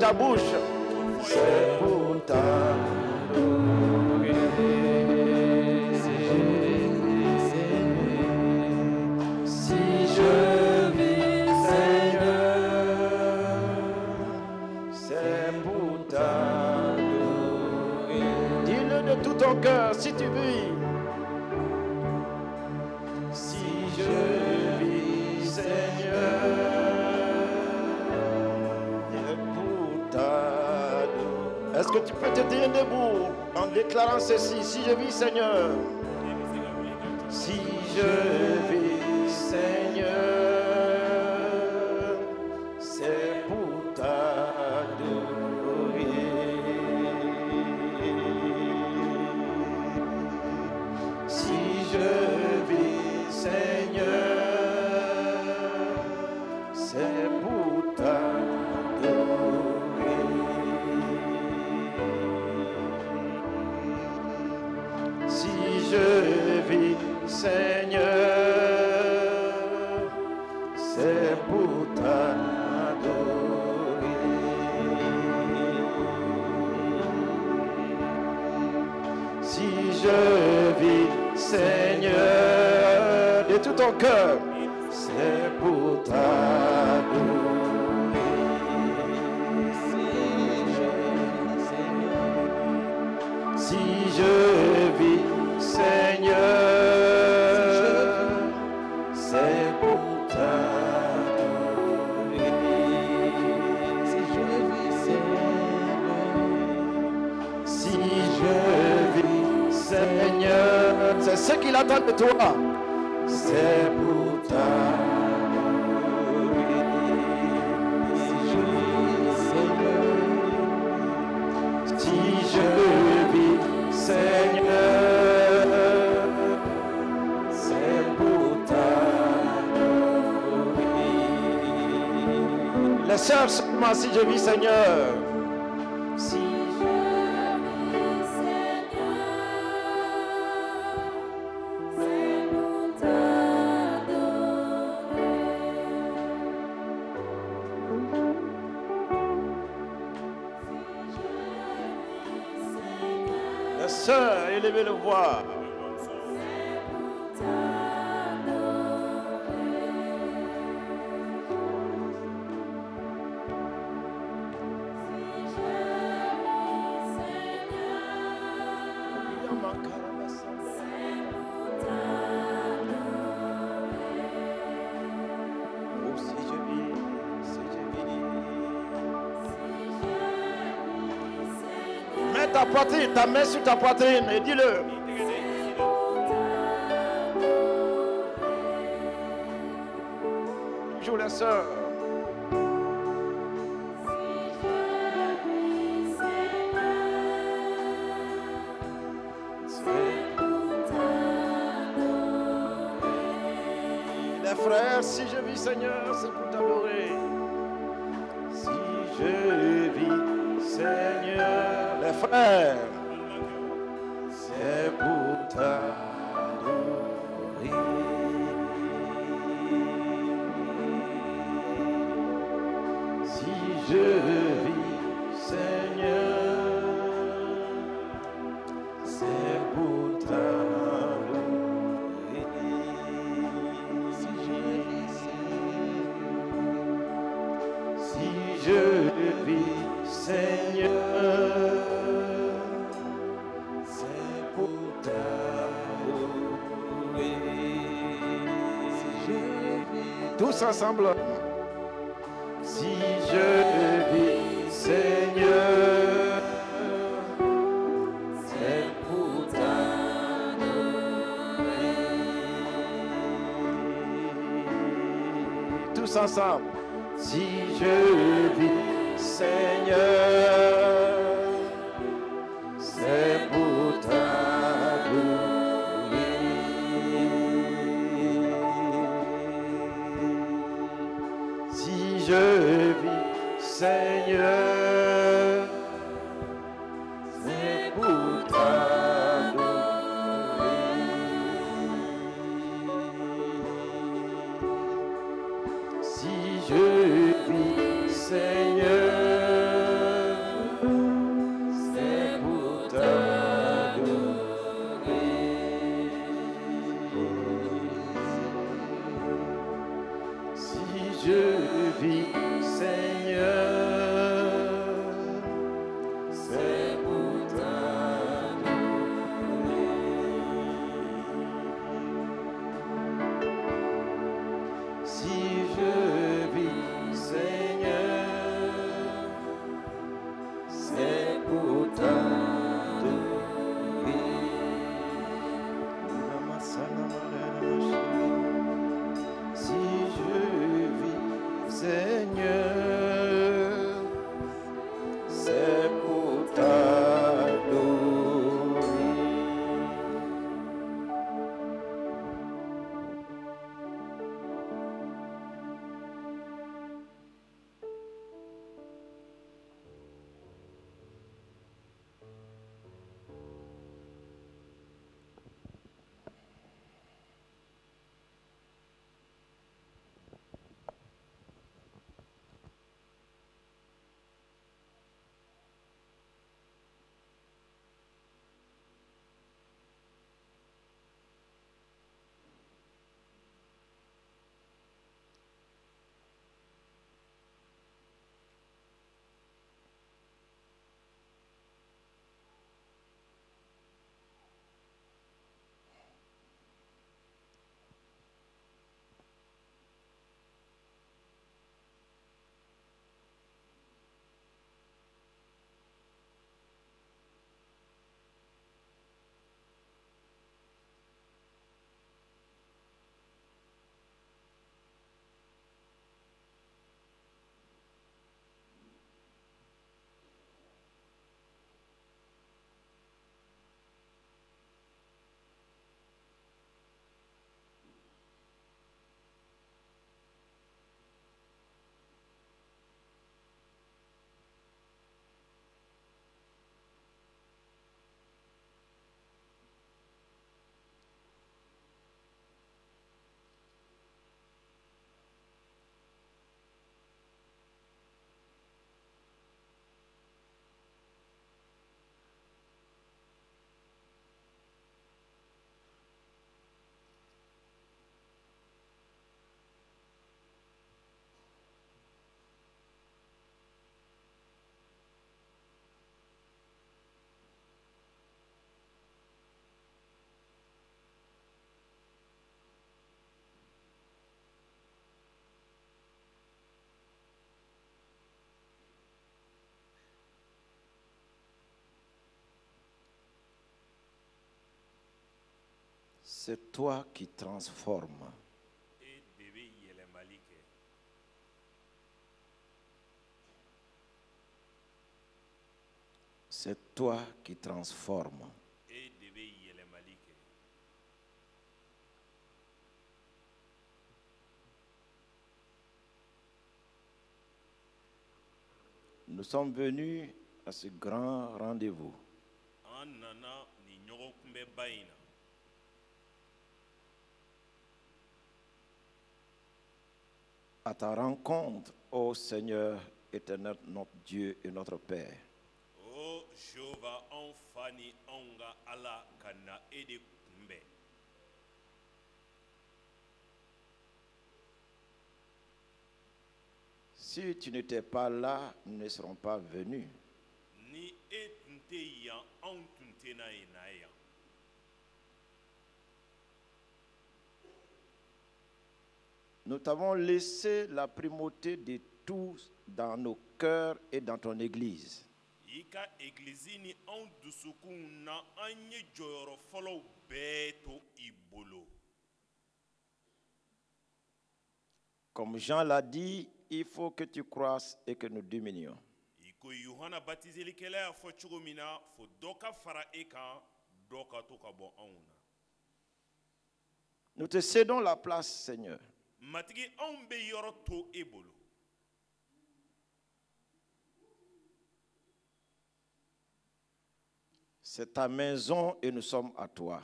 ta bouche, c'est pour t'adorer. Si je vis, Seigneur, c'est pour t'adorer. Dis-le de tout ton cœur, si tu vis. Si je vis, Seigneur, c'est pour t'adorer. Est-ce que tu peux te tenir debout en déclarant ceci? Si je vis, Seigneur, si je vis, Seigneur, c'est pour t'adorer. Si je vis, Seigneur, c'est pour t'adorer. Si je vis, Seigneur, c'est pour t'adorer. Si je vis, Seigneur, de tout ton cœur, c'est pour t'adorer. Si je vis, Seigneur, c'est pour t'adorer. Si je vis, Seigneur, si je vis, Seigneur, c'est ce qu'il attend de toi. C'est pour t'adorer. Si je vis, Seigneur, si je vis, Seigneur, c'est pour t'adorer. Les sœurs seulement, si je vis, Seigneur. Si sœurs, élevez le voix. Mets ta poitrine, ta main sur ta poitrine et dis-le. Toujours les sœurs. Les frères, si je vis, Seigneur, c'est pour t'adorer. Si je vis, Seigneur, les frères, c'est pour t'adorer. Si je vis, Seigneur, c'est pour t'adorer. Si je vis, si je vis, Seigneur, c'est pour t'adorer. Si je vis, tous ensemble. Si je vis, Seigneur, c'est pour t'adorer. Tous ensemble. Si je vis, Seigneur, c'est pour t'adorer. Si je vis, Seigneur, c'est pour t'adorer. Si je vis, Seigneur, C'est toi qui transformes. C'est toi qui transformes. Nous sommes venus à ce grand rendez-vous. À ta rencontre, ô Seigneur éternel, notre Dieu et notre Père. Si tu n'étais pas là, nous ne serons pas venus. Nous t'avons laissé la primauté de tous dans nos cœurs et dans ton Église. Comme Jean l'a dit, il faut que tu croisses et que nous diminuions. Nous te cédons la place, Seigneur. C'est ta maison et nous sommes à toi.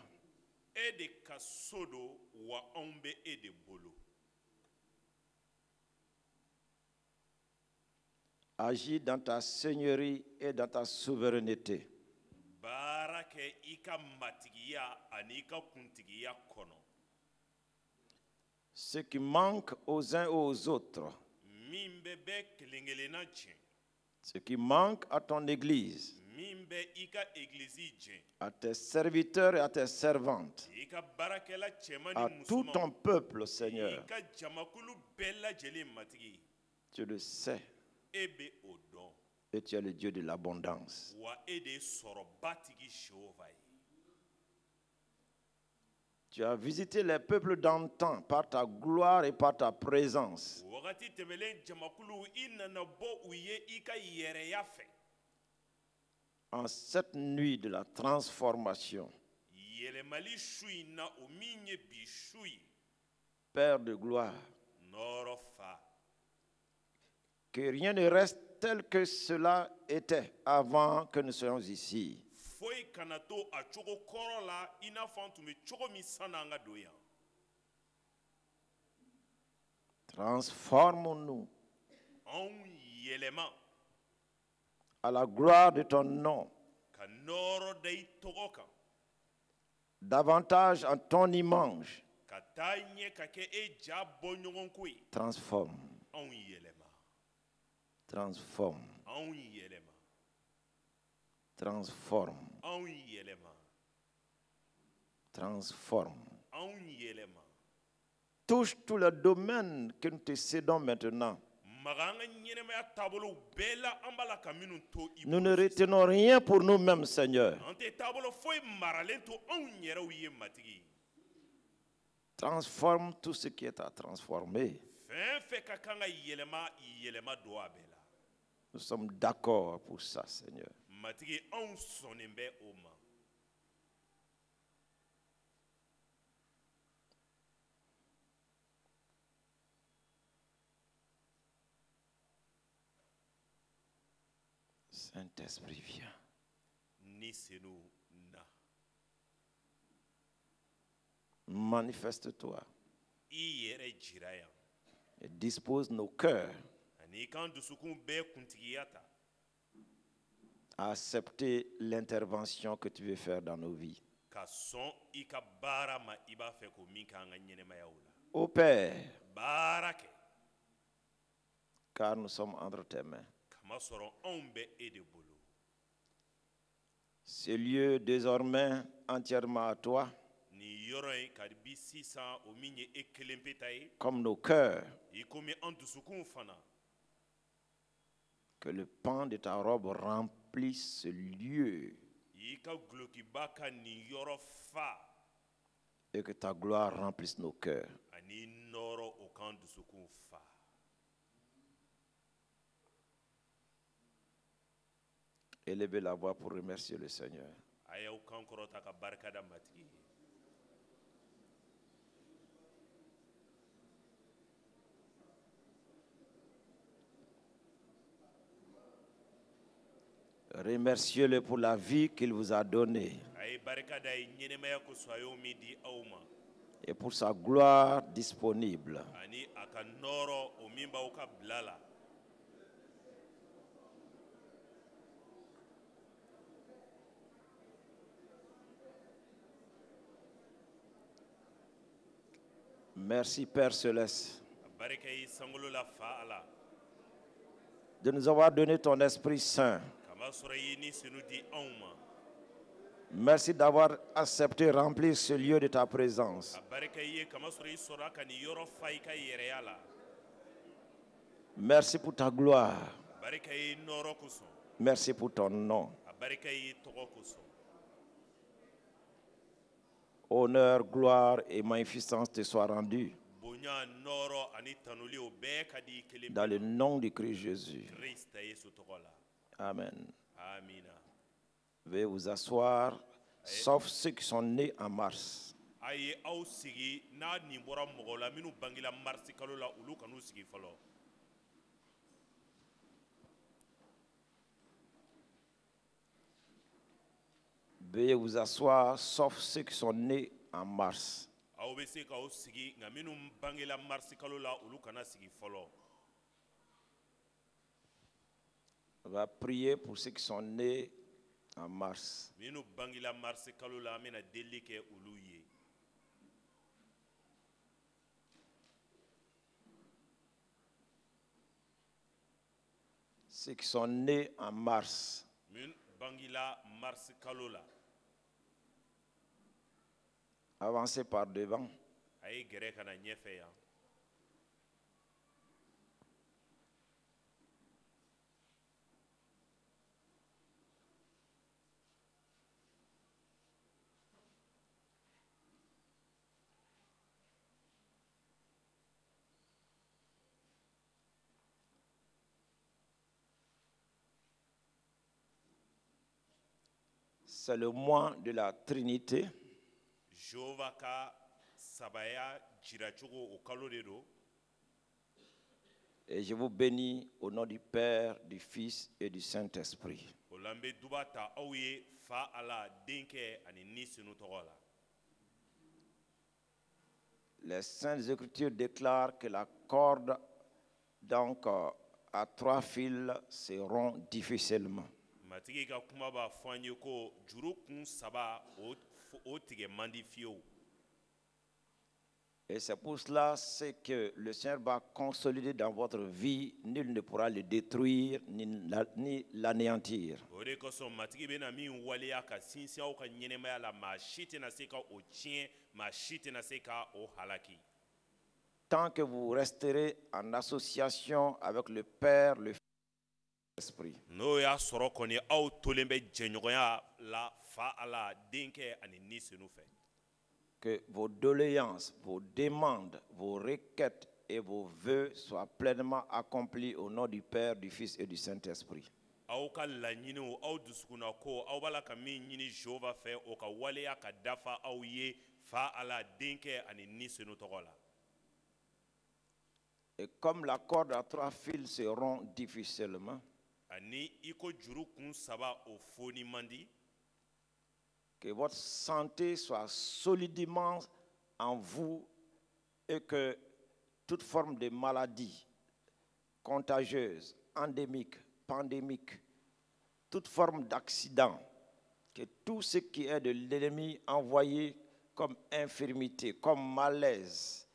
Agis dans ta seigneurie et dans ta souveraineté. Ce qui manque aux uns et aux autres, ce qui manque à ton Église, à tes serviteurs et à tes servantes, à tout ton peuple, Seigneur, tu le sais. Et tu es le Dieu de l'abondance. Tu as visité les peuples d'antan par ta gloire et par ta présence. En cette nuit de la transformation, Père de gloire, que rien ne reste tel que cela était avant que nous soyons ici. Transforme-nous à la gloire de ton nom, davantage en ton image. Transforme. Transforme. Transforme. Transforme. Touche tous les domaines que nous te cédons maintenant. Nous ne retenons rien pour nous-mêmes, Seigneur. Transforme tout ce qui est à transformer. Nous sommes d'accord pour ça, Seigneur. Saint-Esprit, viens. Manifeste-toi et dispose nos cœurs à accepter l'intervention que tu veux faire dans nos vies. Ô Père, car nous sommes entre tes mains. Ce lieu désormais entièrement à toi, comme nos cœurs, que le pan de ta robe remplisse ce lieu et que ta gloire remplisse nos cœurs. Élevez la voix pour remercier le Seigneur. Remerciez-le pour la vie qu'il vous a donnée et pour sa gloire disponible. Merci Père Céleste de nous avoir donné ton Esprit Saint. Merci d'avoir accepté remplir ce lieu de ta présence. Merci pour ta gloire. Merci pour ton nom. Honneur, gloire et magnificence te soient rendus. Dans le nom du Christ Jésus. Amen. Veuillez vous asseoir, sauf ceux qui sont nés en mars. Veuillez vous asseoir, sauf ceux qui sont nés en mars. On va prier pour ceux qui sont nés en mars. Ceux qui sont nés en mars. Avancez par devant. C'est le mois de la Trinité. Et je vous bénis au nom du Père, du Fils et du Saint-Esprit. Les Saintes Écritures déclarent que la corde donc à 3 fils se rompt difficilement. Et c'est pour cela que le Seigneur va consolider dans votre vie. Nul ne pourra le détruire ni l'anéantir. Tant que vous resterez en association avec le Père, le Fils et l'Esprit. Que vos doléances, vos demandes, vos requêtes et vos vœux soient pleinement accomplis au nom du Père, du Fils et du Saint-Esprit. Et comme la corde à 3 fils se rompt difficilement, que votre santé soit solidement en vous et que toute forme de maladie contagieuse, endémique, pandémique, toute forme d'accident, que tout ce qui est de l'ennemi envoyé comme infirmité, comme malaise,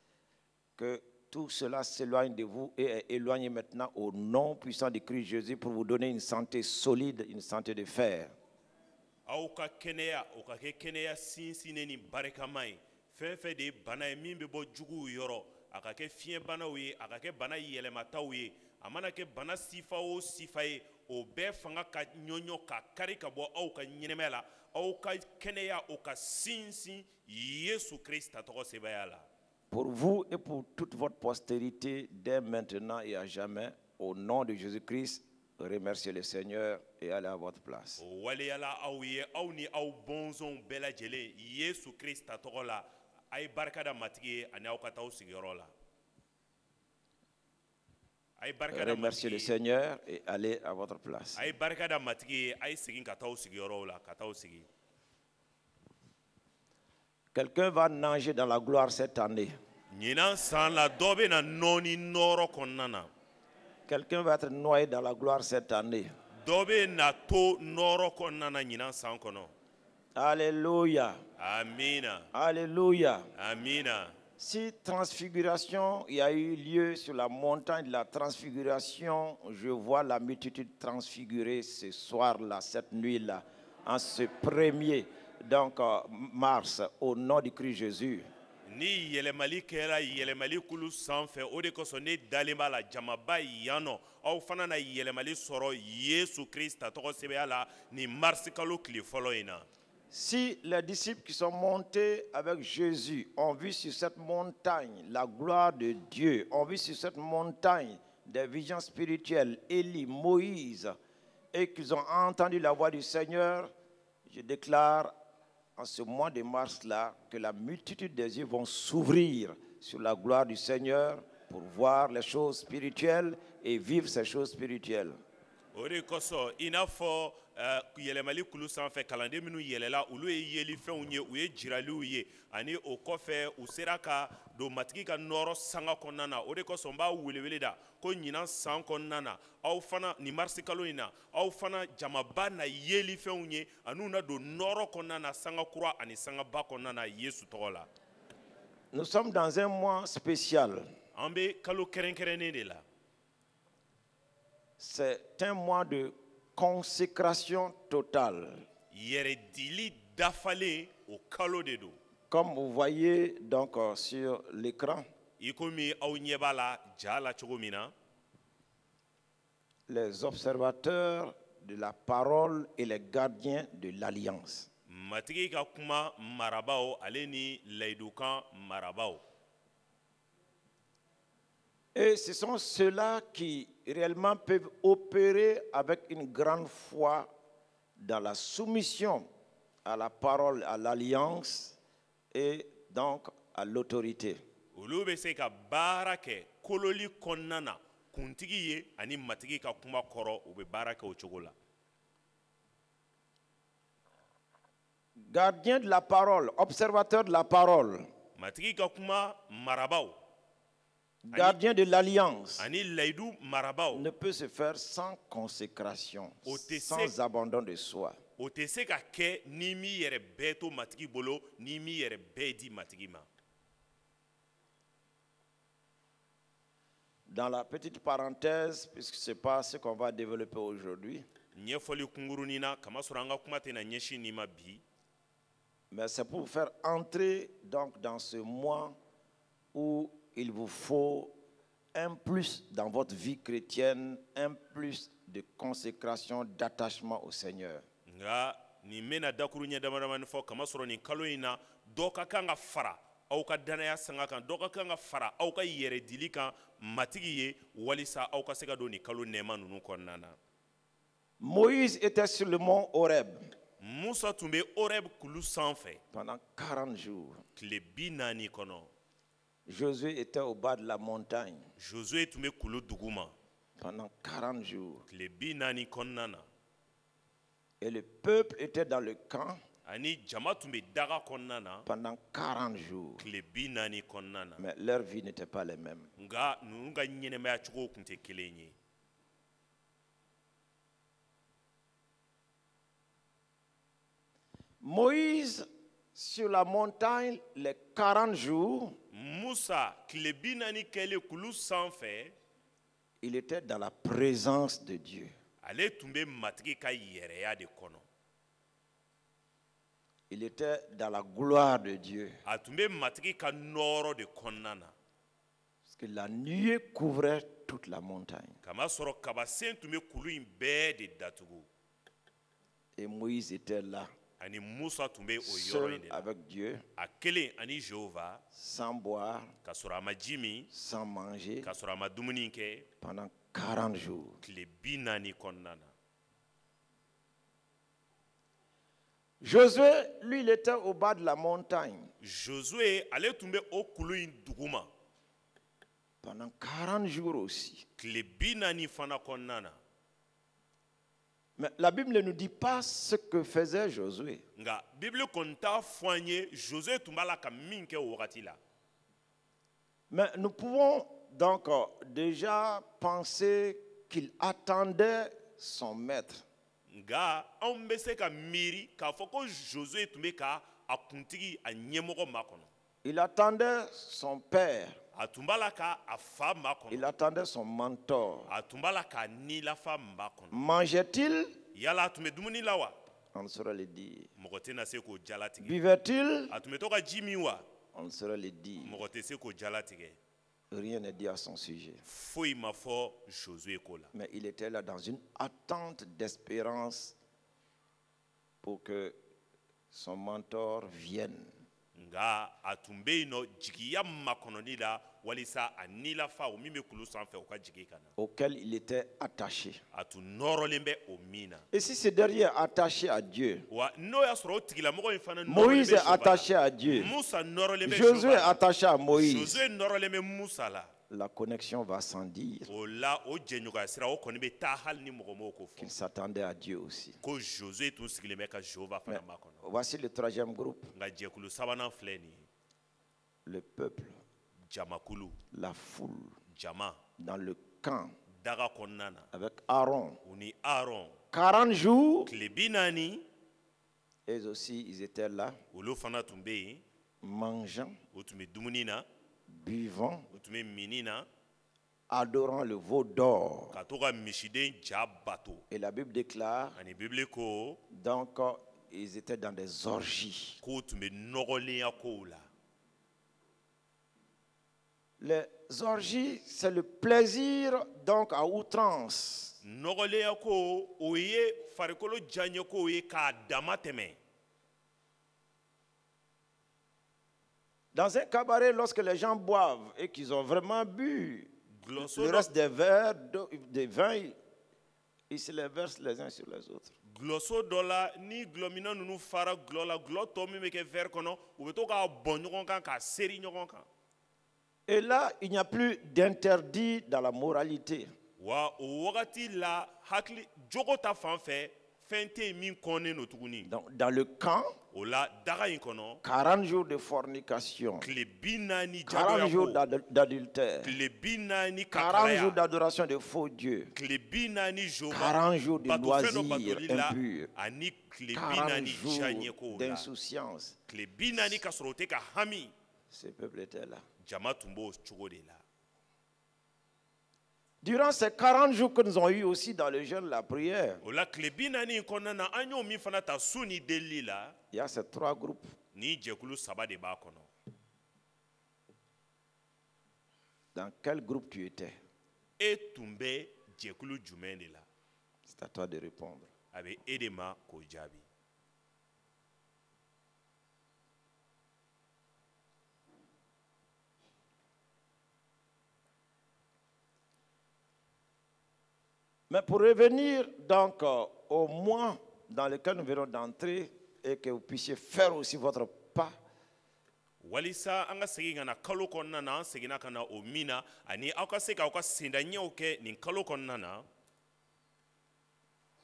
que tout cela s'éloigne de vous et est éloigné maintenant au nom puissant de Christ Jésus pour vous donner une santé solide, une santé de fer. o bɛɛ fanga ka ɲɔɲɔ ka kari ka bɔ aw ka ɲɛnɛmaya la aw ka kɛnɛya o ka sinsin Yesu Krista tɔgɔ sɛbɛya la. Pour vous et pour toute votre postérité, dès maintenant et à jamais, au nom de Jésus-Christ, remerciez le Seigneur et allez à votre place. O waliyala aw ye aw ni aw bɔnsɔnw bɛɛ lajɛlen Yesu Krista tɔgɔ la a ye barika da matigi ye ani aw ka taa aw sigiyɔrɔ la. Remerciez le Seigneur et allez à votre place. A ye barika da matigi ye a ye segin ka taa aw sigiyɔrɔw la ka taa aw sigi. Quelqu'un va nager dans la gloire cette année. Ɲinan san la dɔ bɛ na nɔɔni nɔɔrɔ kɔnɔna na. Quelqu'un va être noyé dans la gloire cette année. Dɔ bɛ na to nɔɔrɔ kɔnɔna na ɲinan san kɔnɔ. Alléluia. Amina. Alléluia. Amina. Si transfiguration, il y a eu lieu sur la montagne de la transfiguration, je vois la multitude transfigurée ce soir-là, cette nuit-là, en ce 1er mars, au nom du Christ Jésus. Ni yɛlɛmali kɛra yɛlɛmali kulu sanfɛ o de kosɔn ne dalen b'a la jamaba yan nɔ aw fana na yɛlɛmali sɔrɔ Yesu Krista tɔgɔ sɛbɛya la ni marisi kalo tile fɔlɔ in na. Si les disciples qui sont montés avec Jésus ont vu sur cette montagne la gloire de Dieu, ont vu sur cette montagne des visions spirituelles, Élie, Moïse, et qu'ils ont entendu la voix du Seigneur, je déclare en ce mois de mars-là que la multitude des yeux vont s'ouvrir sur la gloire du Seigneur pour voir les choses spirituelles et vivre ces choses spirituelles. O de kosɔn i n'a fɔ yɛlɛmali kulu sanfɛ kalanden minnu yɛlɛla olu ye yelifɛnw ye u ye jiraliw ye ani o kɔfɛ u sera ka don matigi ka nɔɔrɔ sanga kɔnɔna na o de kosɔn n b'a welewele da ko ɲinan san kɔnɔna na aw fana nin marisi kalo in na aw fana jamaba na yelifɛnw ye ani u na don nɔɔrɔ kɔnɔna na sanga kura ani sanga ba kɔnɔna na Yesu tɔgɔ la. Nous sommes dans un mois spécial. An bɛ kalo kɛrɛnkɛrɛnnen de la. C'est un mois de consécration totale. Yɛrɛdili dafalen o kalo de don. Comme vous voyez donc sur l'écran, I komi aw ɲɛ b'a la ja la cogo min na. Les observateurs de la parole et les gardiens de l'alliance. Matigi ka kuma marabaw ale ni layidukan marabaw. Et ce sont ceux-là qui réellement peuvent opérer avec une grande foi dans la soumission à la parole, à l'alliance et donc à l'autorité. Olu bɛ se ka baara kɛ kololi kɔnɔna na kuntigi ye ani matigi ka kuma kɔrɔ u bɛ baara kɛ o cogo la. Gardien de la parole, observateur de la parole, Matigi ka kuma marabaw gardien de l'alliance ani layidu marabaw ne peut se faire sans consécration, Ote sans se- abandon de soi. o tɛ se ka kɛ ni mi yɛrɛ bɛɛ to matigi bolo ni mi yɛrɛ bɛɛ di matigi ma. Dans la petite parenthèse, puisque ce n'est pas ce qu'on va développer aujourd'hui, Ɲɛfɔli kungurunin na kamasɔrɔ an ka kuma tɛna ɲɛsin nin ma bi. mais c'est pour vous faire entrer donc dans ce mois où il vous faut un plus dans votre vie chrétienne, un plus de consécration, d'attachement au Seigneur. Nga nin bɛna dakuru ɲɛ damadamani fɔ kamasɔrɔ nin kalo in na dɔ ka kan ka fara aw ka danaya sanga kan dɔ ka kan ka fara aw ka yɛrɛdili kan matigi ye walisa aw ka se ka don nin kalo nɛɛma ninnu kɔnɔna na. Moïse était sur le mont Horeb Musa tun bɛ Horeb kulu sanfɛ pendant 40 jours. tile 40 kɔnɔ. Josué était au bas de la montagne Josué tun bɛ kulu duguma pendant 40 jours. tile 40 kɔnɔna na. Et le peuple était dans le camp Ani jama tun bɛ daga kɔnɔna na pendant 40 jours. tile 40 kɔnɔna na. Mais leur vie n'était pas les mêmes. Nga ninnu ka ɲɛnɛmaya cogo tun tɛ kelen ye. Moïse, sur la montagne, les 40 jours, Musa tile 40 kɛlen kulu sanfɛ il était dans la présence de Dieu. ale tun bɛ matigi ka yɛrɛya de kɔnɔ. Il était dans la gloire de Dieu. A tun bɛ matigi ka nɔɔrɔ de kɔnɔna na. que la nuée couvrait toute la montagne. kama sɔrɔ kabasen tun bɛ kulu in bɛɛ de datugu Et Moïse était là, ani musa tun bɛ o yɔrɔ seul in de la avec Dieu, a kelen ani jehova sans boire, ka sɔrɔ a ma ji min sans manger, ka sɔrɔ a ma dumuni kɛ pendant 40 jours. tile 40 kɔnɔna na Josué, lui, il était au bas de la montagne. josue ale tun bɛ o kulu in duguma Pendant 40 jours aussi. tile 40 fana kɔnɔna na Mais la Bible ne nous dit pas ce que faisait Josué. nka bibili kɔni t'a fɔ an ye josue tun b'a la ka min kɛ o wagati la Mais nous pouvons donc déjà penser qu'il attendait son maître. nka anw bɛ se ka miiri k'a fɔ ko josue tun bɛ ka a kuntigi a ɲɛmɔgɔ makɔnɔ Il attendait son père. a tun b'a la ka a fa Il makɔnɔ attendait son mentor. a tun b'a la k'a nilafa makɔnɔ Mangeait-il? yala a tun bɛ dumuni la wa On ne saurait le dire. mɔgɔ tɛna se k'o jalatigɛ Buvait-il? a tun bɛ to ka ji min wa On ne saurait le dire. mɔgɔ tɛ se k'o jalatigɛ Rien n'est dit à son sujet. foyi ma fɔ josue ko la Mais il était là dans une attente d'espérance pour que son mentor vienne. nka a tun bɛ yen nɔ jigiya makɔnɔni la walisa a nilafa o min bɛ kulu sanfɛ o ka jigin ka na Auquel il était attaché. a tun nɔrɔlen bɛ o min na Et si ce dernier est attaché à Dieu, wa n'o y'a sɔrɔ o tigilamɔgɔ in fana Moïse est nɔrɔlen bɛ attaché à Dieu, musa nɔrɔlen bɛ Josué est Jehova attaché à la Moïse, josue nɔrɔlen bɛ musa la la connexion va sans dire o la o jɛɲɔgɔnya sira o kɔni bɛ taa hali ni mɔgɔ m'o ko qu'il fɔ s'attendait à Dieu aussi. ko josue tun sigilen bɛ ka jehova fana makɔnɔ Voici le troisième groupe, nka jɛkulu sabanan filɛ nin ye le peuple, jamakulu la foule, jama dans le camp, daga kɔnɔna na avec Aaron. u ni aron 40 jours, tile 40 eux aussi, ils étaient là, olu fana tun bɛ yen mangeant, u tun bɛ dumuni na buvant, u tun bɛ mini na adorant le veau d'or. ka to ka misiden ja bato Et la Bible déclare, ani bibili ko donc, ils étaient dans des orgies. k'u tun bɛ nɔgɔlenya kow la Les orgies, c'est le plaisir donc à outrance. nɔgɔlenya ko o ye farikolo diyaɲɛ kow ye k'a dama tɛmɛ Dans un cabaret, lorsque les gens boivent et qu'ils ont vraiment bu Gulɔso le dɔ- reste des verres, des vins, ils se les versent les uns sur les autres. gulɔso dɔ la ni gulɔmina ninnu fara gulɔ la gulɔ tɔ min bɛ kɛ verre kɔnɔ u bɛ to k'a bɔn ɲɔgɔn kan k'a seri ɲɔgɔn kan Et là, il n'y a plus d'interdit dans la moralité. wa o wagati la hakili jogo ta fan fɛ fɛn tɛ yen min kɔnnen don tuguni Donc, dans le camp, o la daga in kɔnɔ 40 jours de fornication, tile 40 40 jours jagoya ko d'adultère, tile 40 40 jours kakaraya d'adoration de faux dieux, tile 40 jehova 40 jours de bato fɛn dɔ loisirs batoli la impurs, ani tile 40 40 diyaɲɛ jours kow la d'insouciance. tile 40 ka sɔrɔ o tɛ ka hami Ce peuple était là. jama tun b'o cogo de la Durant ces 40 jours que nous avons eu aussi dans le jeûne, la prière, o la tile 40 in kɔnɔna na an y'o min fana ta su ni delili la il y a ces 3 groupes. ni jɛkulu 3 de b'a kɔnɔ Dans quel groupe tu étais? e tun bɛ jɛkulu jumɛn de la C'est à toi de répondre. a bɛ e de ma k'o jaabi Mais pour revenir donc au mois dans lequel nous venons d'entrer et que vous puissiez faire aussi votre pas, walisa an ka segin ka na kalo kɔnɔna na an seginna ka na o min na ani aw ka se k'aw ka sendaɲɛw kɛ nin kalo kɔnɔna na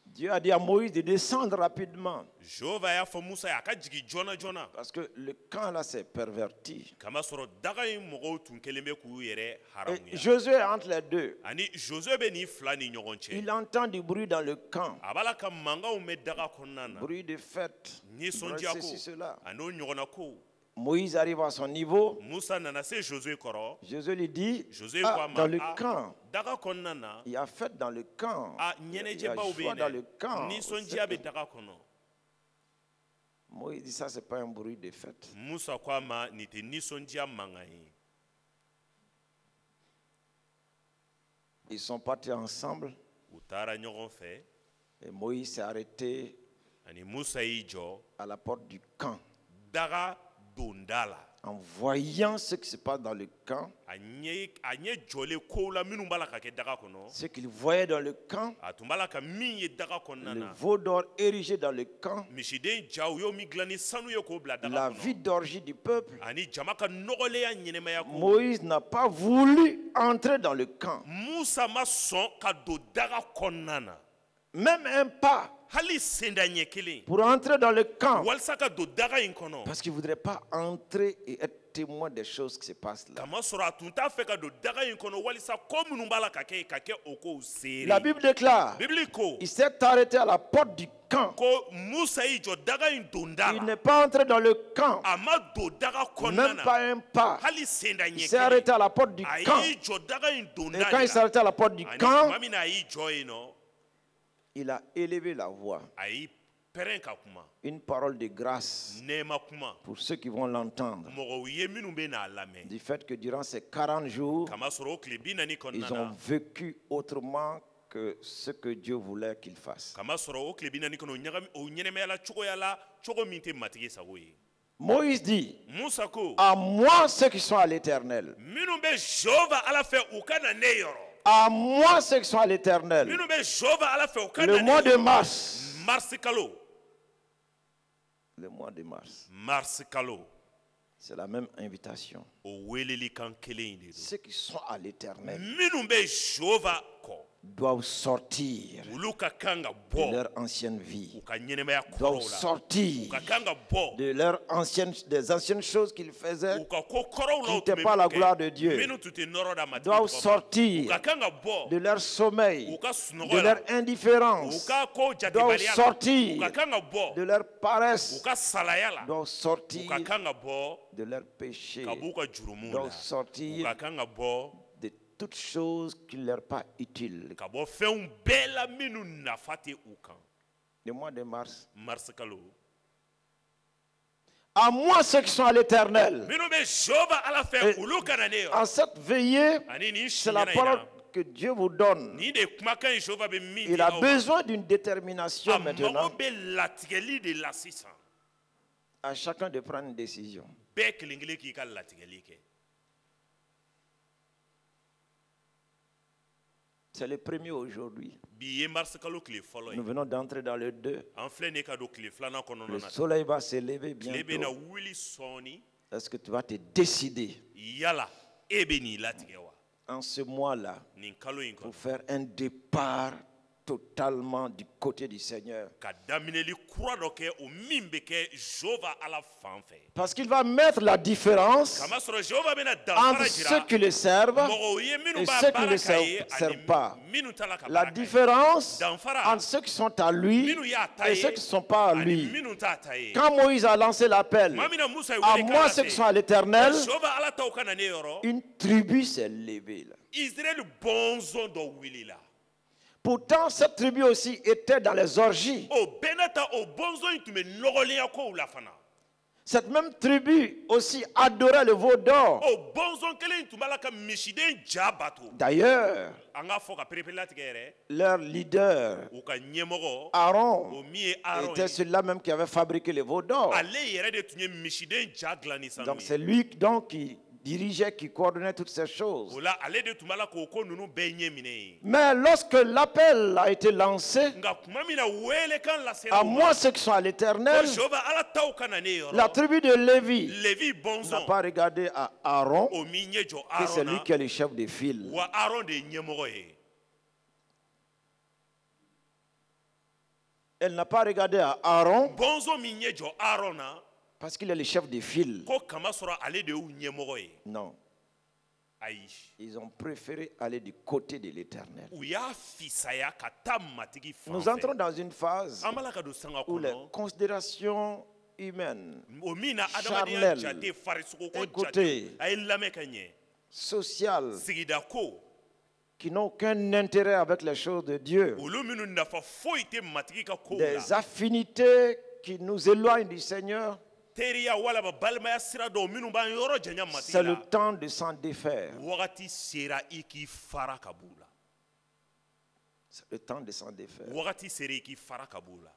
Dieu a dit à Moïse de descendre rapidement jehova y'a fɔ musa ye a ka jigin joona joona parce que le camp là s'est perverti. kamasɔrɔ daga in mɔgɔw tun kelen bɛ k'u yɛrɛ Et haramuya Josué est entre les deux. ani josue bɛ nin fila ni ɲɔgɔn cɛ Il entend du bruit dans le camp, a b'a la ka mankanw mɛn daga kɔnɔna na bruit de fête, bruit nisɔndiya ceci, ko cela. a n'o ɲɔgɔnna ko Moïse arrive à son niveau. musa nana se josue kɔrɔ Josué lui dit, josue ko a dans le ma camp, daga kɔnɔna na il y a fête dans le camp. a Il y a ɲɛnɛjɛbaw bɛ joie yen dans le dɛ camp. nisɔndiya bɛ daga kɔnɔ Moïse dit, ça, c'est pas un bruit de fête. musa ko a ma nin tɛ nisɔndiya mankan ye Ils sont partis ensemble u taara ɲɔgɔn fɛ et Moïse s'est arrêté ani musa y'i jɔ à la porte du camp. daga donda la En voyant ce qui se passe dans le camp, a ɲɛ jɔlen kow la minnu b'a la ka kɛ daga kɔnɔ ce qu'il voyait dans le camp, a tun b'a la ka min ye daga kɔnɔna le na veau d'or érigé dans le camp, misiden ja u y'o min dilan ni sanu ye k'o bila daga la vie kɔnɔ d'orgie du peuple, ani jama ka nɔgɔlenya ɲɛnɛmaya ko Moïse n'a pas voulu entrer dans le camp. musa ma sɔn ka don daga kɔnɔna na Même un pas hali senda ɲɛ kelen pour entrer dans le camp. walisa ka don daga in kɔnɔ Parce qu'il ne voudrait pas entrer et être témoin des choses qui se passent là. kama sɔrɔ a tun t'a fɛ ka don daga in kɔnɔ walisa ko minnu b'a la ka kɛ o kow seere La Bible déclare, bibili ko il s'est arrêté à la porte du camp. ko musa y'i jɔ daga in donda Il la n'est pas entré dans le camp, a ma don daga kɔnɔna même na pas un pas. hali senda Il ɲɛ s'est arrêté kelen à la porte du a camp. y'i jɔ daga in Et donda quand il de s'est arrêté à la porte du la ani camp, tuma min na a y'i jɔ yen nɔ il a élevé la voix. a y'i pɛrɛn ka kuma Une parole de grâce nɛɛma kuma pour ceux qui vont l'entendre. mɔgɔw ye minnu bɛ n'a lamɛn Du fait que durant ces 40 jours, kama sɔrɔ o tile 40 ils kɔnɔna ont na vécu autrement que ce que Dieu voulait qu'ils fassent. kama sɔrɔ o tile 40 kɔnɔ o ɲɛnɛmayala cogoya la cogo min tɛ matigi sago ye Moïse dit, musa ko à moi ceux qui sont à l'éternel, minnu bɛ jehova ala fɛ u ka na ne yɔrɔ à moi ceux qui sont à l'éternel, minnu bɛ jehova ala fɛ u ka na le ne mois de yɔrɔ mars, marisi kalo le mois de mars, marisi kalo c'est la même invitation. o weleli kan kelen in de don Ceux qui sont à l'éternel minnu bɛ jehova kɔ doivent sortir olu ka kan ka de bɔ leur ancienne vie, u ka ɲɛnɛmaya doivent kɔrɔw la u sortir ka kan ka bɔ de des anciennes choses qu'ils faisaient, u ka ko kɔrɔw la qui u tun n'étaient pas la bɛ gloire de kɛ Dieu, minnu tun tɛ nɔrɔ da matigi doivent tɔgɔ ma. u sortir ka kan ka bɔ de leur sommeil, u ka de sunɔgɔ la leur u indifférence, ka ko doivent jatebaliya la u sortir ka kan ka bɔ de leur u paresse, ka salaya la doivent u sortir ka kan ka bɔ de leur péché, ka b'u ka jurumu la doivent u sortir ka kan ka bɔ de toutes choses qui ne leur sont pas utiles. ka bɔ fɛnw bɛɛ la minnu nafa tɛ u kan Le mois de mars, marisi kalo à moi ceux qui sont à l'éternel, minnu bɛ jehova ala fɛ olu ka na ne yɔrɔ en cette veillée, ani nin c'est la siɲɛna in parole na que Dieu vous donne. nin de ye kumakan ye jehova bɛ min Il di a aw ma besoin d'une détermination a maintenant mago bɛ latigɛli de la sisan à chacun de prendre une décision. bɛɛ kelen kelen k'i ka latigɛli kɛ C'est le premier aujourd'hui. bi ye marisi kalo tile fɔlɔ ye Nous venons d'entrer dans le 2. an filɛ nin ye ka don tile filanan kɔnɔna Le na soleil va se lever tile bɛna bientôt. wuli sɔɔni Est-ce que tu vas te décider yala e bɛ n'i latigɛ wa en ce mois-là nin kalo in pour kɔnɔ faire un départ totalement du côté du Seigneur? ka daminɛli kura dɔ kɛ o min bɛ kɛ jehova ala fan fɛ Parce qu'il va mettre la différence kama sɔrɔ jehova bɛna entre danfara ceux jira qui le servent mɔgɔw ye minnu et b'a ceux qui ne baara le k'a ye servent pas. ani minnu t'a la ka La baara k'a ye différence danfara entre ceux qui sont à lui minnu y'a ta et ceux ye qui ne sont pas à ani lui. minnu t'a ta ye Quand Moïse a lancé l'appel, tuma min na musa ye à wele moi kan ceux qui lase sont à l'éternel, jehova ala taw ka na ne yɔrɔ une tribu s'est levée là. israɛl bɔnzɔn dɔ wulila Pourtant, cette tribu aussi était dans les orgies. o bɛɛ n'a ta o bɔnzɔn in tun bɛ nɔgɔlenya kow la fana Cette même tribu aussi adorait le veau d'or. o bɔnzɔn kelen in tun b'a la ka misiden ja bato D'ailleurs, an k'a fɔ ka pereperelatigɛ yɛrɛ leur leader, u ka ɲɛmɔgɔ o Aaron, min ye aron était ye celui-là même qui avait fabriqué le veau d'or. ale yɛrɛ de tun ye misiden ja dilan ni sanu Donc ye c'est lui donc qui dirigeait, qui coordonnait toutes ces choses. o la ale de tun b'a la k'o ko ninnu bɛɛ ɲɛ minɛ ye Mais lorsque l'appel a été lancé, nka tuma min na welekan lasera à u ma moi ceux qui sont à l'éternel, ko jehova ala taw ka na ne la yɔrɔ tribu de Lévi levi n'a bɔnzɔn pas regardé à Aaron, o min ɲɛ jɔ que c'est aron lui na qui est le chef de file. wa aron de ye ɲɛmɔgɔ ye Elle n'a pas regardé à Aaron bɔnzɔn min ɲɛ jɔ aron na parce qu'il est le chef de file. ko kama sɔrɔ ale de y'u ɲɛmɔgɔ ye Non, ayi ils ont préféré aller du côté de l'éternel. u y'a fisaya ka taa matigi fan Nous entrons fɛ dans une phase an b'a la ka don sanga où les kɔnɔ considérations humaines, o min na charnel. adamadenya jate farisogoko Écoutez. jate a ye lamɛn ka ɲɛ sociales, sigida ko qui n'ont aucun intérêt avec les choses de Dieu, olu minnu nafa foyi tɛ matigi ka kow des la affinités qui nous éloignent du Seigneur, teriya walama balimaya sira dɔw minnu b'an yɔrɔ janya c'est matigi le la temps de s'en défaire. wagati sera i k'i fara ka b'u la C'est le temps de s'en défaire. wagati sera i k'i fara ka b'o la.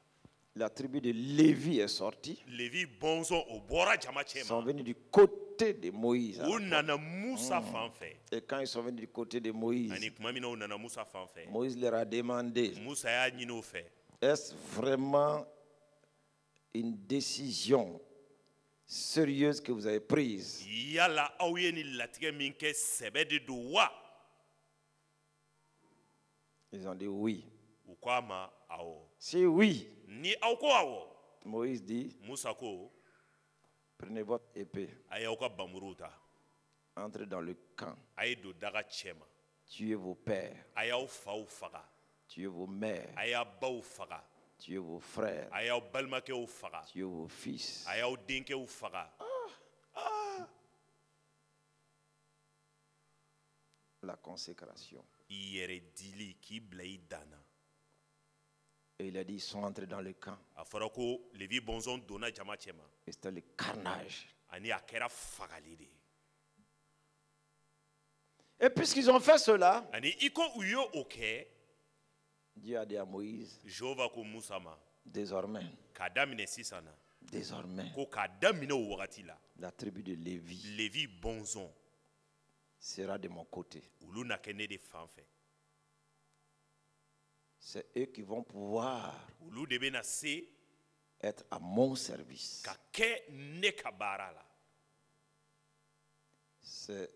La tribu de Lévi est sortie. Levi bɔnsɔn o bɔra jama Ils cɛ sont ma. venus du côté de Moïse. U nana Musa fan fɛ. Et quand ils sont venus du côté de Moïse, Ani tuma min na u nana Musa fan fɛ. Moïse leur a demandé, Musa y'a ɲini o fɛ. est-ce vraiment une décision sérieuse que vous avez prise? Yala aw ye ni latigɛ min kɛ sɛbɛ de don wa? Ils ont dit oui. U ko a ma awɔ. Si oui, Ni aw ko awɔ, Moïse dit, Musa ko prenez votre épée, a y'aw ka bamuruw ta. entrez dans le camp, A ye don daga cɛ ma. tuez vos pères, A y'aw faw faga. tuez vos mères, A y'a baw faga. tuez vos frères, A y'aw balimakɛw faga. tuez vos fils. A y'aw denkɛw faga. La consécration. I yɛrɛ dili k'i bila i dan na. Et il a dit, ils sont entrés dans le camp. A fɔra ko Levi bɔnsɔn donna jama cɛ ma. Et c'était le carnage. Ani a kɛra fagali de ye. Et puisqu'ils ont fait cela, Ani i ko u ye o kɛ, Dieu a dit à Moïse, Jehova ko Musa ma désormais, k'a daminɛ sisan na désormais, ko k'a daminɛ o wagati la la tribu de Lévi Levi bɔnsɔn sera de mon côté. olu na kɛ ne de fan fɛ. C'est eux qui vont pouvoir Olu de bɛna se être à mon service. ka kɛ ne ka baara la. C'est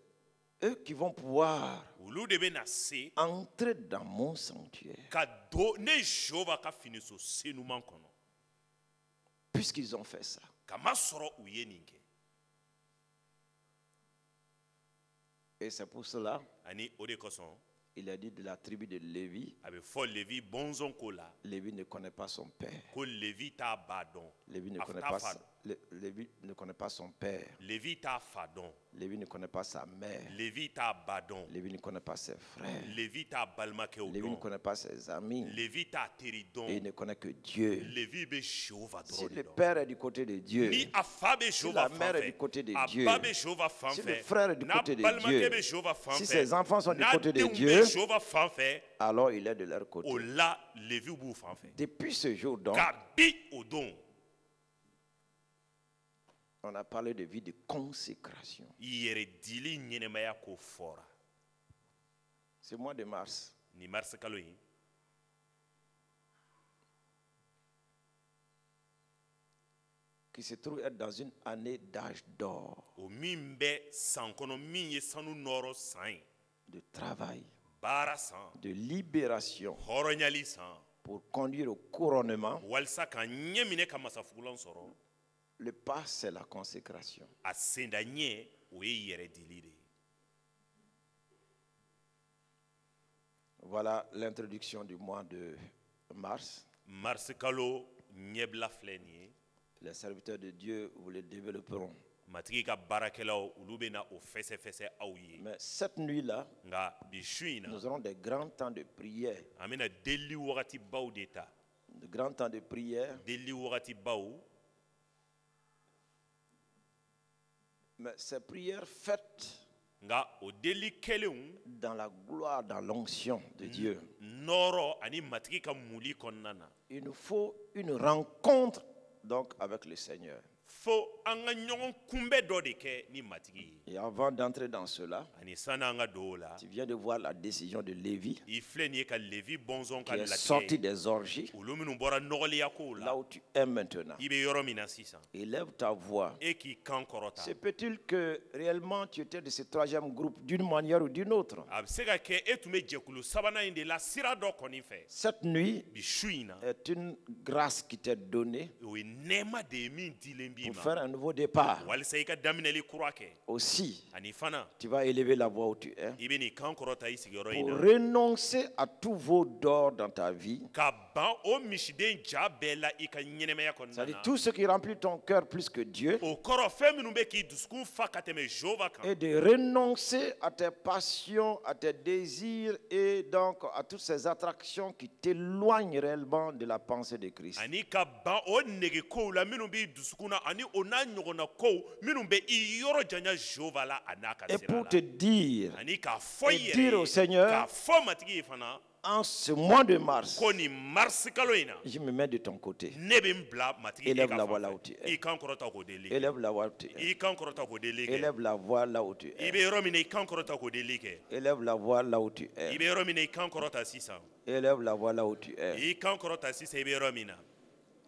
eux qui vont pouvoir Olu de bɛna se entrer dans mon sanctuaire. ka don ne Jehova ka finiso senuman kɔnɔ. Puisqu'ils ont fait ça. Kamasɔrɔ u ye nin kɛ. Et c'est pour cela, Ani o de kosɔn il a dit de la tribu de Lévi, a bɛ fɔ Levi bɔnsɔn ko la Lévi ne connaît pas son père. ko Levi t'a ba dɔn. Lévi ne A connaît t'a pas, fa dɔn. Lévi ne connaît pas son père. Levi t'a fa dɔn. Lévi ne connaît pas sa mère. Levi t'a ba dɔn. Lévi ne connaît pas ses frères. Levi t'a balimakɛw Lévi ne dɔn. connaît pas ses amis. Levi t'a teri Et il dɔn. ne connaît que Dieu. Levi bɛ Jehova Si dɔrɔn de le dɔn. père est du côté de Dieu, Ni a fa bɛ si Jehova la fan mère est du fɛ, côté de a Dieu, ba bɛ Jehova fan si le fɛ, frère est du n'a côté de balimakɛ Dieu, bɛ Jehova fan si fɛ, ses enfants sont du n'a côté de denw Dieu, bɛ Jehova fan fɛ, alors il est de leur côté. o la Levi b'u fan fɛ. Depuis ce jour donc, Kabi o don, on a parlé de vie de consécration. i yɛrɛ dili ɲɛnɛmaya ko fɔra. Ce mois de mars, Ni marisi kalo in, qui se trouve être dans une année d'âge d'or, o min bɛ san kɔnɔ min ye sanu nɔrɔ san ye, de travail, baara san, de libération hɔrɔnyali san, pour conduire au couronnement, walisa ka ɲɛ minɛ ka masafugulan sɔrɔ, le pas, c'est la consécration. a senda ɲɛ o ye yɛrɛ dili de ye. Voilà l'introduction du mois de mars. Marisi kalo ɲɛbila filɛ nin ye. Les serviteurs de Dieu vous le développeront. Matigi ka baarakɛlaw olu bɛ na o fɛsɛfɛsɛ aw ye. Mais cette nuit-là, Nka bi su in na nous aurons des grands temps de prière. an bɛna deli wagati baw de ta. De grands temps de prière. Deli wagati baw, Mais ces prières faites nka o deli kɛlenw dans la gloire, dans l'onction de Dieu. nɔrɔ ani matigi ka muli kɔnɔna na. Il nous faut une rencontre donc avec le Seigneur. Fo an ka ɲɔgɔn kunbɛ dɔ de kɛ ni matigi ye. Et avant d'entrer dans cela, Ani sani an ka don o la, tu viens de voir la décision de Lévi i filɛ nin ye ka Levi bɔnsɔn qui ka est sorti latigɛ des orgies, olu minnu bɔra nɔgɔliya kow là la. où tu es maintenant. I bɛ yɔrɔ min na sisan, Élève ta voix. e k'i kan kɔrɔta. Se peut-il que réellement tu étais de ce troisième groupe d'une manière ou d'une autre? A bɛ se ka kɛ e tun bɛ jɛkulu sabanan in de la sira dɔ kɔni fɛ. Cette nuit Bi su in na, est une grâce qui t'est donnée o ye nɛɛma de ye min dilen b'i pour ma. faire un nouveau départ. Walisa i ka daminɛli kura kɛ. Aussi, Ani fana, tu vas élever la voix où tu es i bɛ n'i kan kɔrɔta i sigiyɔrɔ in pour na. renoncer à tous vos dors dans ta vie. Ka ban o misiden ja bɛɛ la i ka ɲɛnɛmaya kɔnɔna C'est-à-dire na. tout ce qui remplit ton cœur plus que Dieu. O kɔrɔ fɛn minnu bɛ k'i dusukun fa ka tɛmɛ Jehova kan. Et de renoncer à tes passions, à tes désirs et donc à toutes ces attractions qui t'éloignent réellement de la pensée de Christ. Ani ka ban o nege kow la minnu b'i dusukun na ani o n'a ɲɔgɔnna kow minnu bɛ i yɔrɔ janya Jehova la a n'a ka Et sira pour la. te dire, Ani k'a fɔ i et yɛrɛ dire au ye, Seigneur, k'a fɔ matigi ye fana, en ce mois de mars, ko nin mars kalo in na je me mets de ton côté. ne bɛ n bila matigi Élève e la ka voix fan là où fɛ. tu es. I kan kɔrɔta k'o deli kɛ. Élève la voix où tu es. I kan kɔrɔta k'o deli kɛ. Élève la voix là où tu I es. bɛ yɔrɔ min na i kan kɔrɔta k'o deli kɛ. Élève la voix là où tu I es. bɛ yɔrɔ min na i kan kɔrɔta sisan. Élève la voix là où tu es. I kan kɔrɔta sisan i bɛ yɔrɔ min na.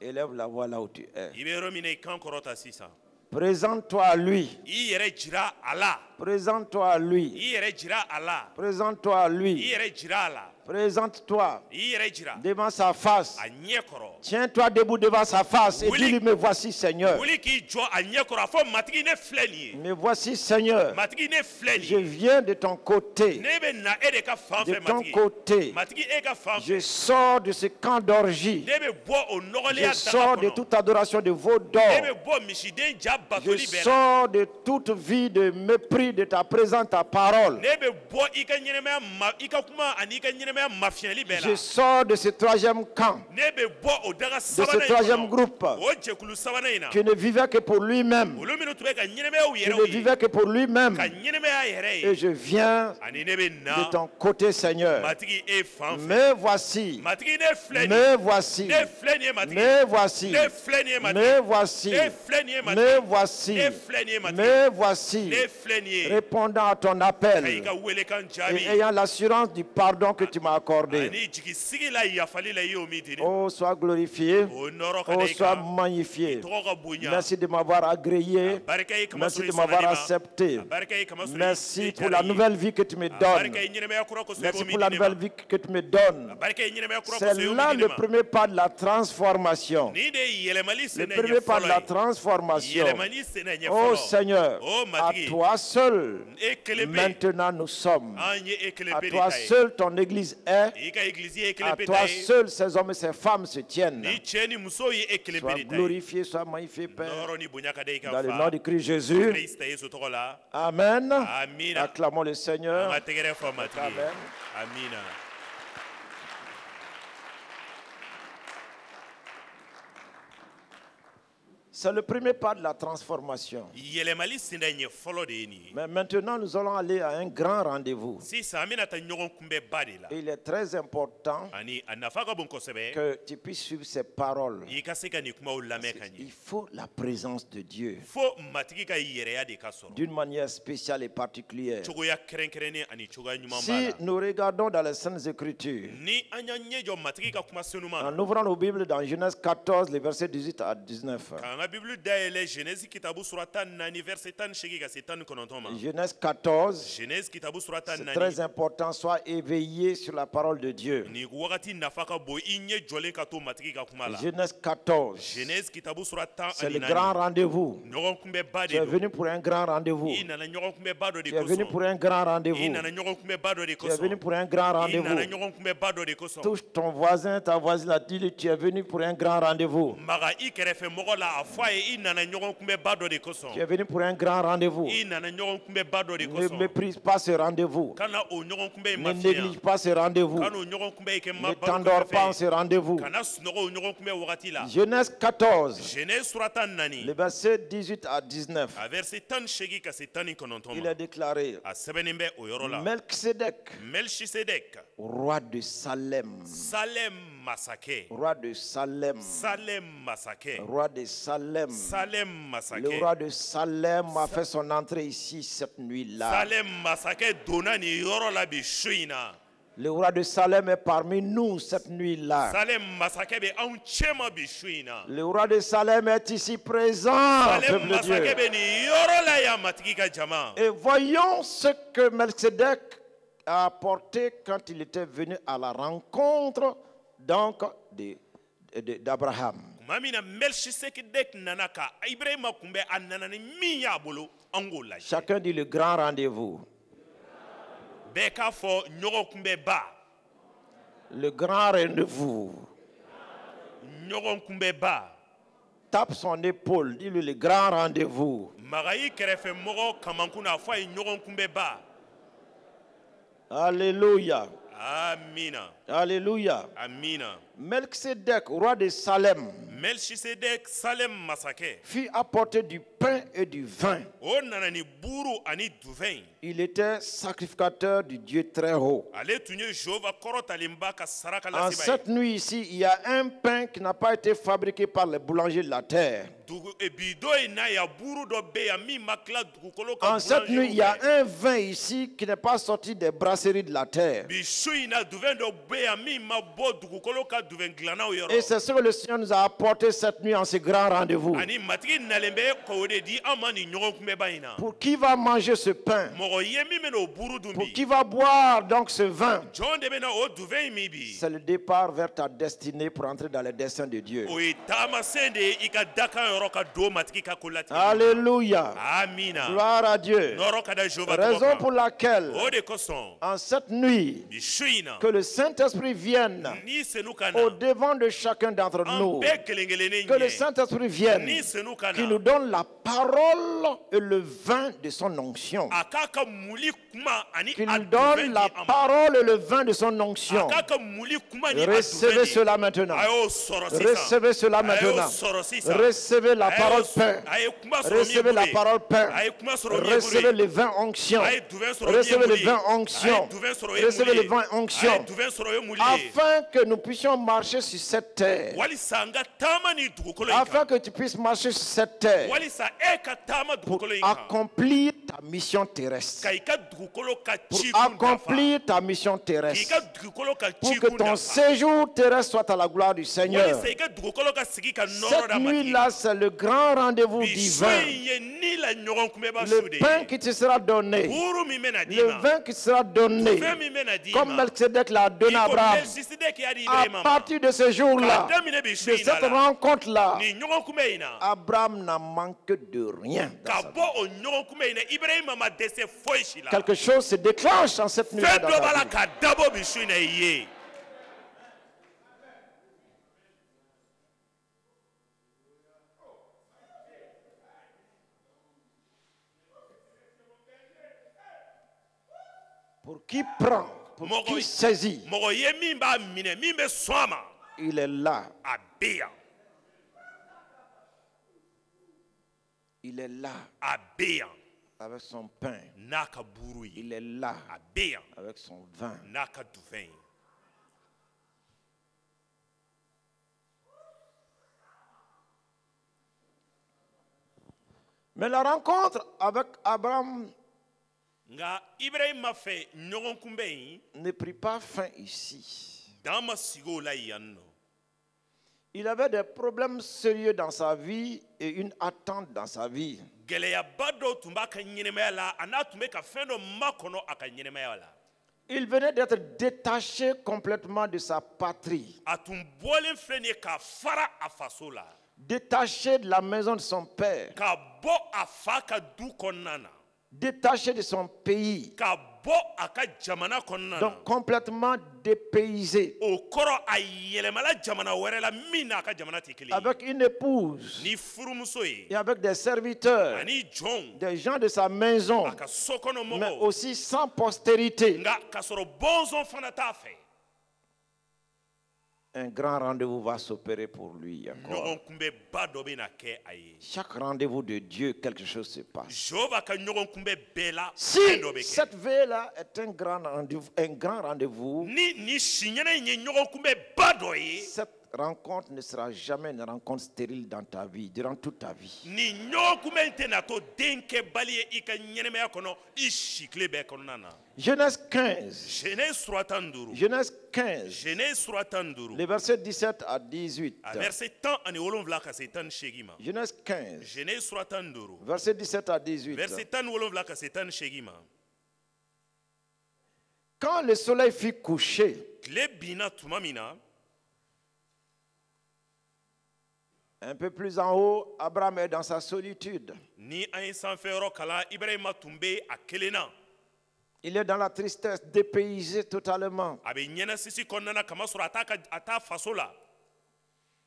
Élève la voix là où tu es. I bɛ yɔrɔ min na i kan kɔrɔta sisan. Présente-toi à lui. I yɛrɛ jira a la. Présente-toi à lui. I yɛrɛ jira a la. Présente-toi à I lui. yɛrɛ jira a la. Présente-toi I yɛrɛ jira devant sa face. a ɲɛ kɔrɔ. Tiens-toi debout devant sa face et Oui. dis-lui, me voici Seigneur. Wuli k'i jɔ a ɲɛ kɔrɔ a fɔ matigi ne filɛ nin ye. Me voici Seigneur. Matigi ne filɛ Je nin ye. viens de ton côté. Ne bɛ na e de ka fan De fɛ ton matigi. côté. Matigi e ka fan Je fɛ. sors de ce camp d'orgie. Ne bɛ bɔ o Je nɔgɔlenya sors daga de kɔnɔ. toute adoration de veau Ne d'or. bɛ bɔ misiden ja Je batoli bɛɛ la. sors de toute vie de mépris de ta présence, ta parole. Ne bɛ bɔ i ka ɲɛnɛmaya ma i ka kuma ani i ka ɲɛnɛmaya mafiyɛli bɛɛ Je la. sors de ce troisième camp Ne bɛ bɔ o daga ce sabanan in troisième kɔnɔ. groupe. O jɛkulu sabanan in na. qui ne vivait que pour lui-même, Olu minnu tun bɛ ka ɲɛnɛmayaw qui ne yɛrɛw ye. vivait que pour lui-même. Ka ɲɛnɛmaya yɛrɛ Et ye. je viens Ani ne bɛ de na. ton côté, Seigneur. Matigi e fan fɛ. Me voici, Matigi ne filɛ nin ye. me voici, Ne filɛ nin ye matigi. me voici, Ne filɛ nin ye matigi. me voici, Ne filɛ nin ye me matigi. voici, Ne filɛ nin ye matigi. me voici, Ne filɛ nin ye. répondant à ton Ka i appel ka welekan et jaabi. ayant l'assurance du pardon que tu m'as accordé. Ani jigisigi la yafali la i y'o min di ne ma. Oh, sois glorifié, O nɔrɔ ka oh, da i sois kan. magnifié. Tɔgɔ ka bonya. Merci de m'avoir agréé. Barika ye Merci kamasɔrɔ de i m'avoir sɔnna ne ma. accepté. Barika ye kamasɔrɔ Merci i pour la diyara i ye. nouvelle vie que tu me donnes. Barika ye ɲɛnɛmaya kura kosɔn i Merci b'o pour min la di ne ma. nouvelle vie que tu me donnes. Barika ye ɲɛnɛmaya kura C'est kosɔn i y'o là min di le ne ma. premier pas de la transformation. Nin de ye yɛlɛmali Le sen na premier ɲɛ pas de fɔlɔ la ye. transformation. Yɛlɛmali sen na ɲɛ Oh fɔlɔ. Seigneur, Oh, à matigi. toi seul, E kelen bɛ yen. maintenant nous sommes. An ye e kelen À bɛ de toi ta ye. seul, ton église est. I ka église ye e À kelen bɛ toi ta ye. seul, ces hommes et ces femmes se tiennent. Ni cɛ ni muso ye e kelen Sois bɛ de ta ye. glorifié, sois magnifié, Père. Nɔrɔ ni bonya ka da i kan Dans le fa. nom de Christ Jésus. Krista Yesu tɔgɔ la. Amen. Amina. Acclamons le An Seigneur. ka tɛgɛrɛ fɔ matigi ye. Amen. Amina. C'est le premier pas de la transformation. Yɛlɛmali sen na ɲɛ fɔlɔ de ye nin ye. Mais maintenant, nous allons aller à un grand rendez-vous. Sisan an bɛna taa ɲɔgɔn kunbɛba de la. Et il est très important Ani a nafa ka bon kosɛbɛ. que tu puisses suivre ces paroles. I ka se ka nin kumaw lamɛn ka Il ɲɛ. faut la présence de Dieu Fo matigi ka yɛrɛya de ka sɔrɔ. d'une manière spéciale et particulière. Cogoya kɛrɛnkɛrɛnnen ani cogoya ɲuman b'a Si la. nous regardons dans les Saintes Écritures, Ni an y'an ɲɛ jɔ matigi ka kuma senuman en na. ouvrant nos Bibles dans Genèse 14, les versets 18 à 19. K'an ka bibulu dayɛlɛ Genèse kitabu sura 14 verset 18 ka se 19 ma. Genèse 14, Genèse kitabu sura c'est 14. très important, sois éveillé sur la parole de Dieu. Ni wagati nafa ka bon i ɲɛ jɔlen ka to matigi ka kuma la. Genèse 14, Genèse kitabu sura 10 c'est ani le grand 4. rendez-vous. Ɲɔgɔn kunbɛba Tu de es don. venu pour un grand rendez-vous. I nana ɲɔgɔn kunbɛba dɔ de Tu es venu pour kosɔn. un grand I rendez-vous. nana ɲɔgɔn kunbɛba dɔ de Tu es venu kosɔn. pour un grand I rendez-vous. nana ɲɔgɔn kunbɛba dɔ de kosɔn. Touche ton voisin, ta voisine, la dit, tu es venu pour un grand rendez-vous. Maga i kɛrɛfɛ mɔgɔ la a fɔ a ye i nana ɲɔgɔn kunbɛba dɔ de Tu es kosɔn. venu pour un grand rendez-vous. I nana ɲɔgɔn kunbɛba dɔ de Ne kosɔn. méprise pas ce rendez-vous. Kana o ɲɔgɔn kunbɛ in Ne mafiya. néglige pas ce rendez-vous. Kana o ɲɔgɔn kunbɛ in kɛ Ne ma t'endors pas en ce fɛ. rendez-vous. Kana sunɔgɔ o ɲɔgɔn kunbɛ wagati la. Genèse 14, Genèse sura 14 le verset 18 à 19. a verset 18 ka se 19 Il ma. est déclaré, A sɛbɛnnen bɛ o yɔrɔ la. Melchisedec, Melchisedec, roi de Salem, Salem masakɛ. roi de Salem, Salem masakɛ. roi de Salem. Salem Le masakɛ. roi de Salem a fait son entrée ici cette nuit-là. Salem masakɛ donna nin yɔrɔ la bi su in na. Le roi de Salem est parmi nous cette nuit-là. Salem masakɛ bɛ anw cɛma bi su in na. Le roi de Salem est ici présent, Salem peuple de Dieu. masakɛ bɛ nin yɔrɔ la yan matigi ka jama. Et voyons ce que Melchisedec a apporté quand il était venu à la rencontre donc d'Abraham. Tuma min na Melchisedec nana ka Ibrahima kunbɛ a nana ni min y'a bolo an k'o lajɛ. Chacun dit le grand rendez-vous. Bɛɛ k'a fɔ ɲɔgɔn kunbɛba. Le grand rendez-vous. Ɲɔgɔn kunbɛba. Tape son épaule, dis-lui le grand rendez-vous. Maga i kɛrɛfɛ mɔgɔ kamankun na a fɔ a ye ɲɔgɔn kunbɛba. Alléluia. Amina. Alléluia. Amina. Melchizedek, roi de Salem, Melchisedek Salem masake. fit apporter du pain et du vin. O nanani buru ani duvain. Il était sacrificateur du Dieu très haut. Ale tunye Jehova korota limba ka saraka En la sibai. cette nuit ici, il y a un pain qui n'a pas été fabriqué par les boulangers de la terre. Dugu ebido ina ya buru do be ya mi makla dugukolo ka En cette boulanger nuit, il y a ouvert. un vin ici qui n'est pas sorti des brasseries de la terre. Bishu ina duvain do be ya mi mabo dugukolo ka duvain glana uyoro. Et c'est ce que le Seigneur nous a apporté cette nuit en ce grand rendez-vous. Ani matiki nalembe ko ode di amani nyogon kumbe baina. Pour qui va manger ce pain? Mogo yemi meno buru Pour dumbi. qui va boire donc ce vin? John de mena o duvain mibi. C'est le départ vers ta destinée pour entrer dans les desseins de Dieu. O itama sende ika daka yoro ka do matiki ka kulati. Alléluia. Amina. Gloire à Dieu. Noro kada Jehova Raison toboka. pour laquelle, O de koson. en cette nuit, Bishu ina. que le Saint-Esprit vienne Ni senukana. au devant de chacun d'entre nous. Ambe kelengelene Que le nye. Saint-Esprit vienne, Ni senukana. qui nous donne la parole et le vin de son onction. Akaka muli kuma ani Qu'il nous aduvendi donne la ama. parole et le vin de son onction. Akaka muli kuma ni Recevez aduvendi. cela maintenant. Ayo soro sisa. Recevez cela Ayo maintenant. soro sisa. Recevez la Ayo parole s- pain. ayo kuma soro Recevez la miebule. parole pain. Ayo kuma soro Recevez miebule. le vin onction. Ayo duven soro Recevez le miebule. vin onction. Ayo duven soro Recevez miebule. le vin Ayo onction. duven soro miebule. Afin que nous puissions marcher sur cette terre. Wali sanga tama ni dugukolo ika. Afin que tu puisses marcher sur cette terre. Wali sa eka tama Pour dugukolo ika. accomplir ta mission terrestre. Kaika dugukolo ka Pour chikun dafa. accomplir ta mission terrestre. Kika dugukolo ka Pour que chikun ton dafa. séjour terrestre soit à la gloire du Wali Seigneur. sa ika dugukolo ka sigi ka noro Cette da matiki. nuit-là, c'est le grand rendez-vous divin. Le pain qui te sera donné, le vin qui te sera donné, comme Melchizedek l'a donné à Abraham. À partir de ce jour-là, de cette rencontre-là, Abraham n'a manqué de rien. dans sa vie. Quelque chose se déclenche en cette nuit-là dans ta vie. Pour qui prend, pour qui saisit, il est là. Il est là avec son pain. Il est là avec son vin. Mais la rencontre avec Abraham nga Ibrahima fe ɲɔgɔn kunbɛn in ne prit pas fin ici. dan ma sigi o la yan nɔ. Il avait des problèmes sérieux dans sa vie et une attente dans sa vie. Gɛlɛyaba dɔw tun b'a ka ɲɛnɛmaya la a n'a tun bɛ ka fɛn dɔ makɔnɔ a ka ɲɛnɛmaya la. Il venait d'être détaché complètement de sa patrie, A tun bɔlen filɛ nin ye ka fara a faso la détaché de la maison de son père, ka bɔ a fa ka du kɔnɔna na détaché de son pays, ka bɔ a ka jamana kɔnɔna na. donc complètement dépaysé, O kɔrɔ a yɛlɛmala jamana wɛrɛ la min n'a ka jamana tɛ kelen ye. avec une épouse Ni furumuso ye et avec des serviteurs, ani jɔnw des gens de sa maison, a ka sokɔnɔ mais mɔgɔw aussi sans postérité. nka ka sɔrɔ bɔnsɔn fana t'a fɛ. Un grand rendez-vous va s'opérer pour lui encore. Ɲɔgɔn kunbɛba dɔ bɛ na kɛ a ye. Chaque rendez-vous de Dieu, quelque chose se passe. Jehova ka ɲɔgɔn kunbɛ bɛɛ la Si fɛn dɔ bɛ kɛ. cette veille-là est un grand rendez-vous, Ni nin si ɲɛnɛ in ye ɲɔgɔn kunbɛba dɔ ye. cette rencontre ne sera jamais une rencontre stérile dans ta vie, durant toute ta vie. Nin ɲɔgɔn kunbɛ in tɛna to den kɛbali ye i ka ɲɛnɛmaya kɔnɔ i si tile bɛɛ kɔnɔna na. Genèse 15. Genèse sura 15. Genèse 15. Genèse sura 15. Les versets 17 à 18. A verset 17 ka se 18 ma. Genèse 15. Genèse sura 15. Verset 17 à 18. Verset 17 ka se 18 ma. Quand le soleil fut couché, Tile binna tuma min na, un peu plus en haut, Abraham est dans sa solitude. ni an ye sanfɛyɔrɔ kalan Ibrahima tun bɛ a kelen na. Il est dans la tristesse, dépaysé totalement. A bɛ ɲɛnasisi kɔnɔna na kamasɔrɔ a t'a faso la.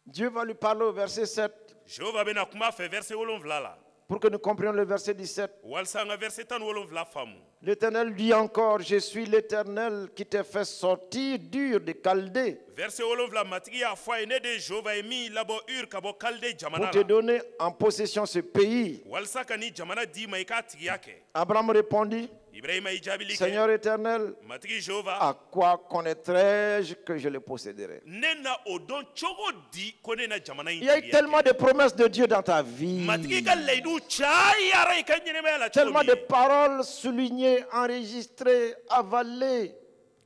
Dieu va lui parler au verset 7. Jehova bɛna kuma a fɛ verset 7 la. pour que nous comprenions le verset 17. walsa nga verset 17 faamu. L'Éternel dit encore, je suis l'Éternel qui t'ai fait sortir d'Ur de Chaldée verset 17 matigi y'a fɔ a ye ne de Jehova ye min labɔ Ur ka bɔ Kalde pour jamana te la donner en possession ce pays. walsa ka ni jamana d'i ma i k'a tigiya kɛ. Abraham répondit, Ibrahima y'i jaabili kɛ. Seigneur éternel, matigi Jehova à quoi connaîtrais-je que je le posséderai? ne na o dɔn cogo di ko ne na jamana in Il y a eu tigiya tellement kɛ. de promesses de Dieu dans ta vie. matigi ka layidu cayara i ka ɲɛnɛmaya la cogo Tellement min de ye. paroles soulignées, enregistrées, avalées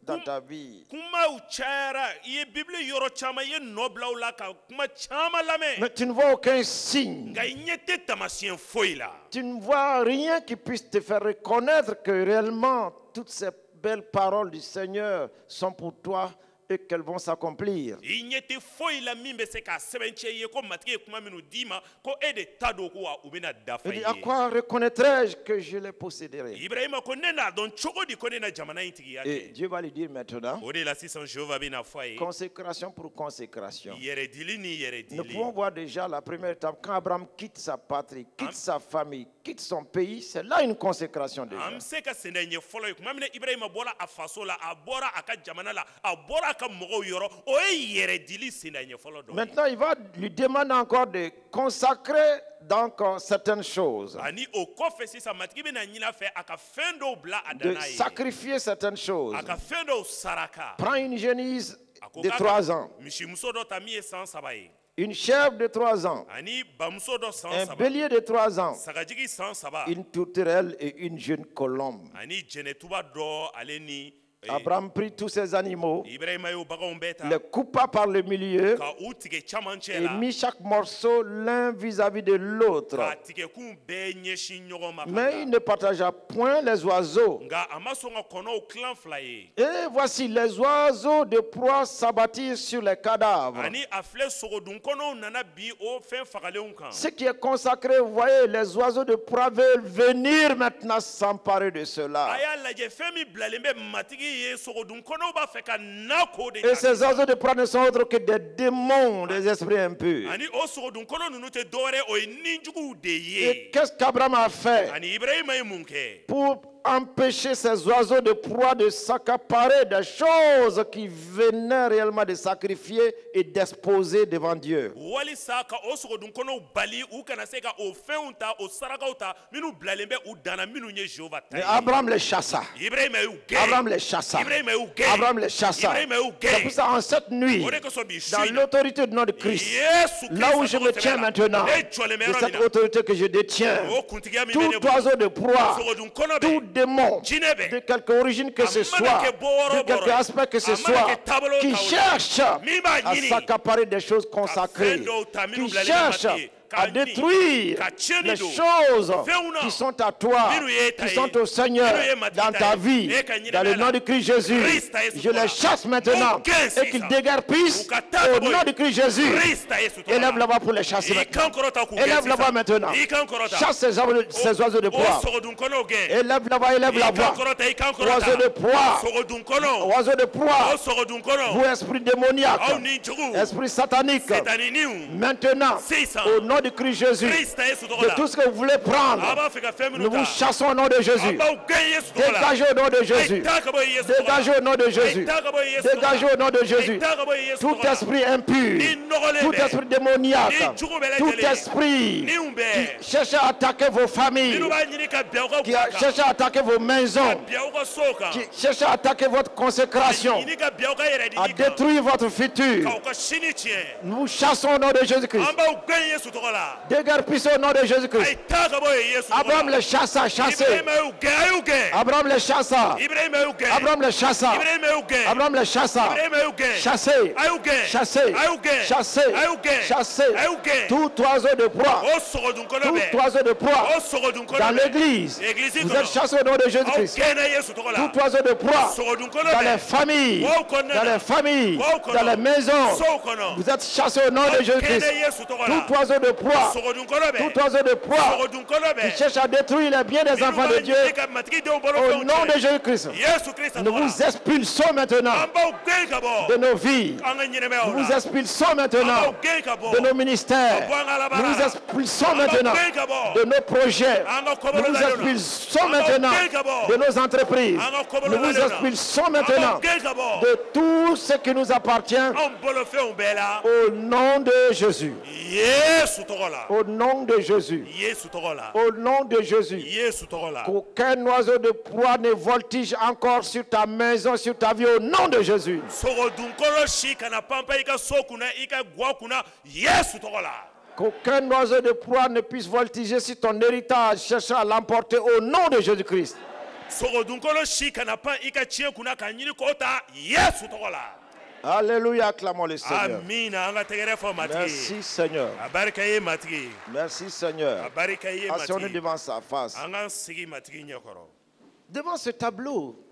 dans ta vie. kumaw cayara i ye bibili yɔrɔ caman i ye nɔ bila o la ka kuma caman lamɛn. Mais tu ne vois aucun signe. nka i ɲɛ tɛ tamasiyɛn foyi la. Tu ne vois rien qui puisse te faire reconnaître que réellement toutes ces belles paroles du Seigneur sont pour toi et qu'elles vont s'accomplir. i ɲɛ tɛ foyi la min bɛ se k'a sɛbɛntiya i ye ko matigi ye kuma minnu d'i ma ko e de ta don ko wa u bɛna dafa Il i dit, à ye. quoi reconnaîtrais-je que je les posséderai? ibrahima ko ne n'a dɔn cogo di ko ne na jamana in tigiya Et kɛ. Dieu va lui dire maintenant, o de la sisan jehova bɛna fɔ a ye consécration pour consécration. yɛrɛdili ni Nous yɛrɛdili. pouvons voir déjà la première étape, quand Abraham quitte sa patrie, quitte sa famille, quitte son pays, c'est là une consécration déjà. an bɛ se ka sɛnɛ ɲɛ fɔlɔ ye tuma min na ibrahima bɔra a faso la a bɔra a ka jamana la a bɔra a ka mɔgɔw yɔrɔ o ye yɛrɛdili sɛnɛ ɲɛ fɔlɔ dɔ ye. Maintenant, il va lui demander encore de consacrer donc certaines choses, ani o kɔfɛ sisan matigi bɛna ɲini a fɛ a ka fɛn dɔw bila a de danna ye sacrifier certaines choses. a ka fɛn dɔw saraka. Prends une génisse A ko de k'a 3 ka ans, misimuso dɔ ta min ye san 3 ye une chèvre de 3 ans, ani bamuso dɔ san un 3 bélier de 3 ans, sagajigi san 3 une tourterelle et une jeune colombe. ani jɛnɛtuba dɔ ale ni Abraham prit tous ces animaux, ibrahima y'o baganw bɛɛ ta les coupa par le milieu ka u tigɛ camancɛ et la mit chaque morceau l'un vis-à-vis de l'autre. k'a tigɛkun bɛɛ ɲɛsin ɲɔgɔn ma ka Mais il bila. ne partagea point les oiseaux. nka a ma sɔn ka kɔnɔw tilan 2 ye Et voici les oiseaux de proie s'abattirent sur les cadavres. ani a filɛ sogodunkɔnɔw nana bi o fɛn fagalenw kan. Ce qui est consacré, vous voyez, les oiseaux de proie veulent venir maintenant s'emparer de cela. a y'a lajɛ fɛn min bilalen bɛ matigi ye sogodunkɔnɔw b'a fɛ ka na k'o de Et ta ces sisan. oiseaux de proie ne sont autres que des démons, des esprits impurs. ani o sogodunkɔnɔ ninnu tɛ dɔwɛrɛ o ye ninjuguw de Et ye. qu'est-ce qu'Abraham a fait ani ibrahima ye mun kɛ. pour empêcher ces oiseaux de proie de s'accaparer des choses qui venaient réellement de sacrifier et d'exposer devant Dieu? walisa ka o sogodunkɔnɔw bali u kana se ka o fɛnw ta o sarakaw ta minnu bilalen bɛ u danna minnu ye jehova ta Mais ye. Abraham les chassa. ibrahima y'u gɛn. Abraham les chassa. ibrahima y'u gɛn. Abraham les chassa. ibrahima y'u C'est pour gɛn. ça, en cette nuit, o de kosɔn bi su dans in na l'autorité de notre Christ, yesu là où je me tiens maintenant, ne jɔlen bɛ de yɔrɔ cette min na autorité que je détiens, o kuntigiya min bɛ ne tout bolo oiseau de proie, sogodunkɔnɔ tout bɛ démon, jinɛ bɛ de quelque origine que ce soit, de quelque aspect que ce soit, qui cherche à s'accaparer des choses consacrées, qui cherche à détruire les choses qui sont à toi, qui sont au Seigneur dans ta vie, dans le nom de Christ Jésus. Je les chasse maintenant et qu'ils déguerpissent au nom de Christ Jésus. Élève là-bas pour les chasser maintenant. Élève là-bas maintenant. Chasse ces oiseaux de proie. Élève là-bas, élève là-bas. Oiseaux de proie. Oiseaux de proie. Vous, esprit démoniaque, esprit satanique, maintenant, au nom de Christ Jésus, de tout ce que vous voulez prendre, nous vous chassons au nom de Jésus. Dégagez au nom de Jésus. Dégagez au nom de Jésus. Dégagez au nom de Jésus. Tout esprit impur, tout esprit démoniaque, tout esprit qui cherche à attaquer vos familles, qui cherche à attaquer vos maisons, qui cherche à attaquer votre consécration, à détruire votre futur. Nous chassons au nom de Jésus-Christ. Déguerpissez au nom de Jésus-Christ. Abraham les chassa, chassé. Abraham les chassa. Abraham les chassa. Abraham les chassa. Chassé. Chassé. Chassé. Chassé. Tout oiseau de proie. Tout oiseau de proie. Dans l'église. Vous êtes chassé au nom de Jésus-Christ. Tout oiseau de proie. Dans les familles. Dans les familles. Dans les maisons. Vous êtes chassé au nom de Jésus-Christ. Tout oiseau de proie proie, tout oiseau de proie qui cherche à détruire les biens des enfants de Dieu, au nom de Jésus-Christ, nous vous expulsons maintenant de nos vies. Nous vous expulsons maintenant de nos ministères. Nous vous expulsons maintenant de nos projets. Nous vous expulsons maintenant de nos entreprises. Nous vous expulsons maintenant de tout ce qui nous appartient au nom de Jésus. Au nom de Jésus. Au nom de Jésus. Qu'aucun oiseau de proie ne voltige encore sur ta maison, sur ta vie, au nom de Jésus. Qu'aucun oiseau de proie ne puisse voltiger sur ton héritage, cherchant à l'emporter au nom de Jésus-Christ. Alléluia, acclamons le Seigneur. Merci Seigneur. Merci Seigneur. Asseyons-nous devant sa face. Devant ce tableau,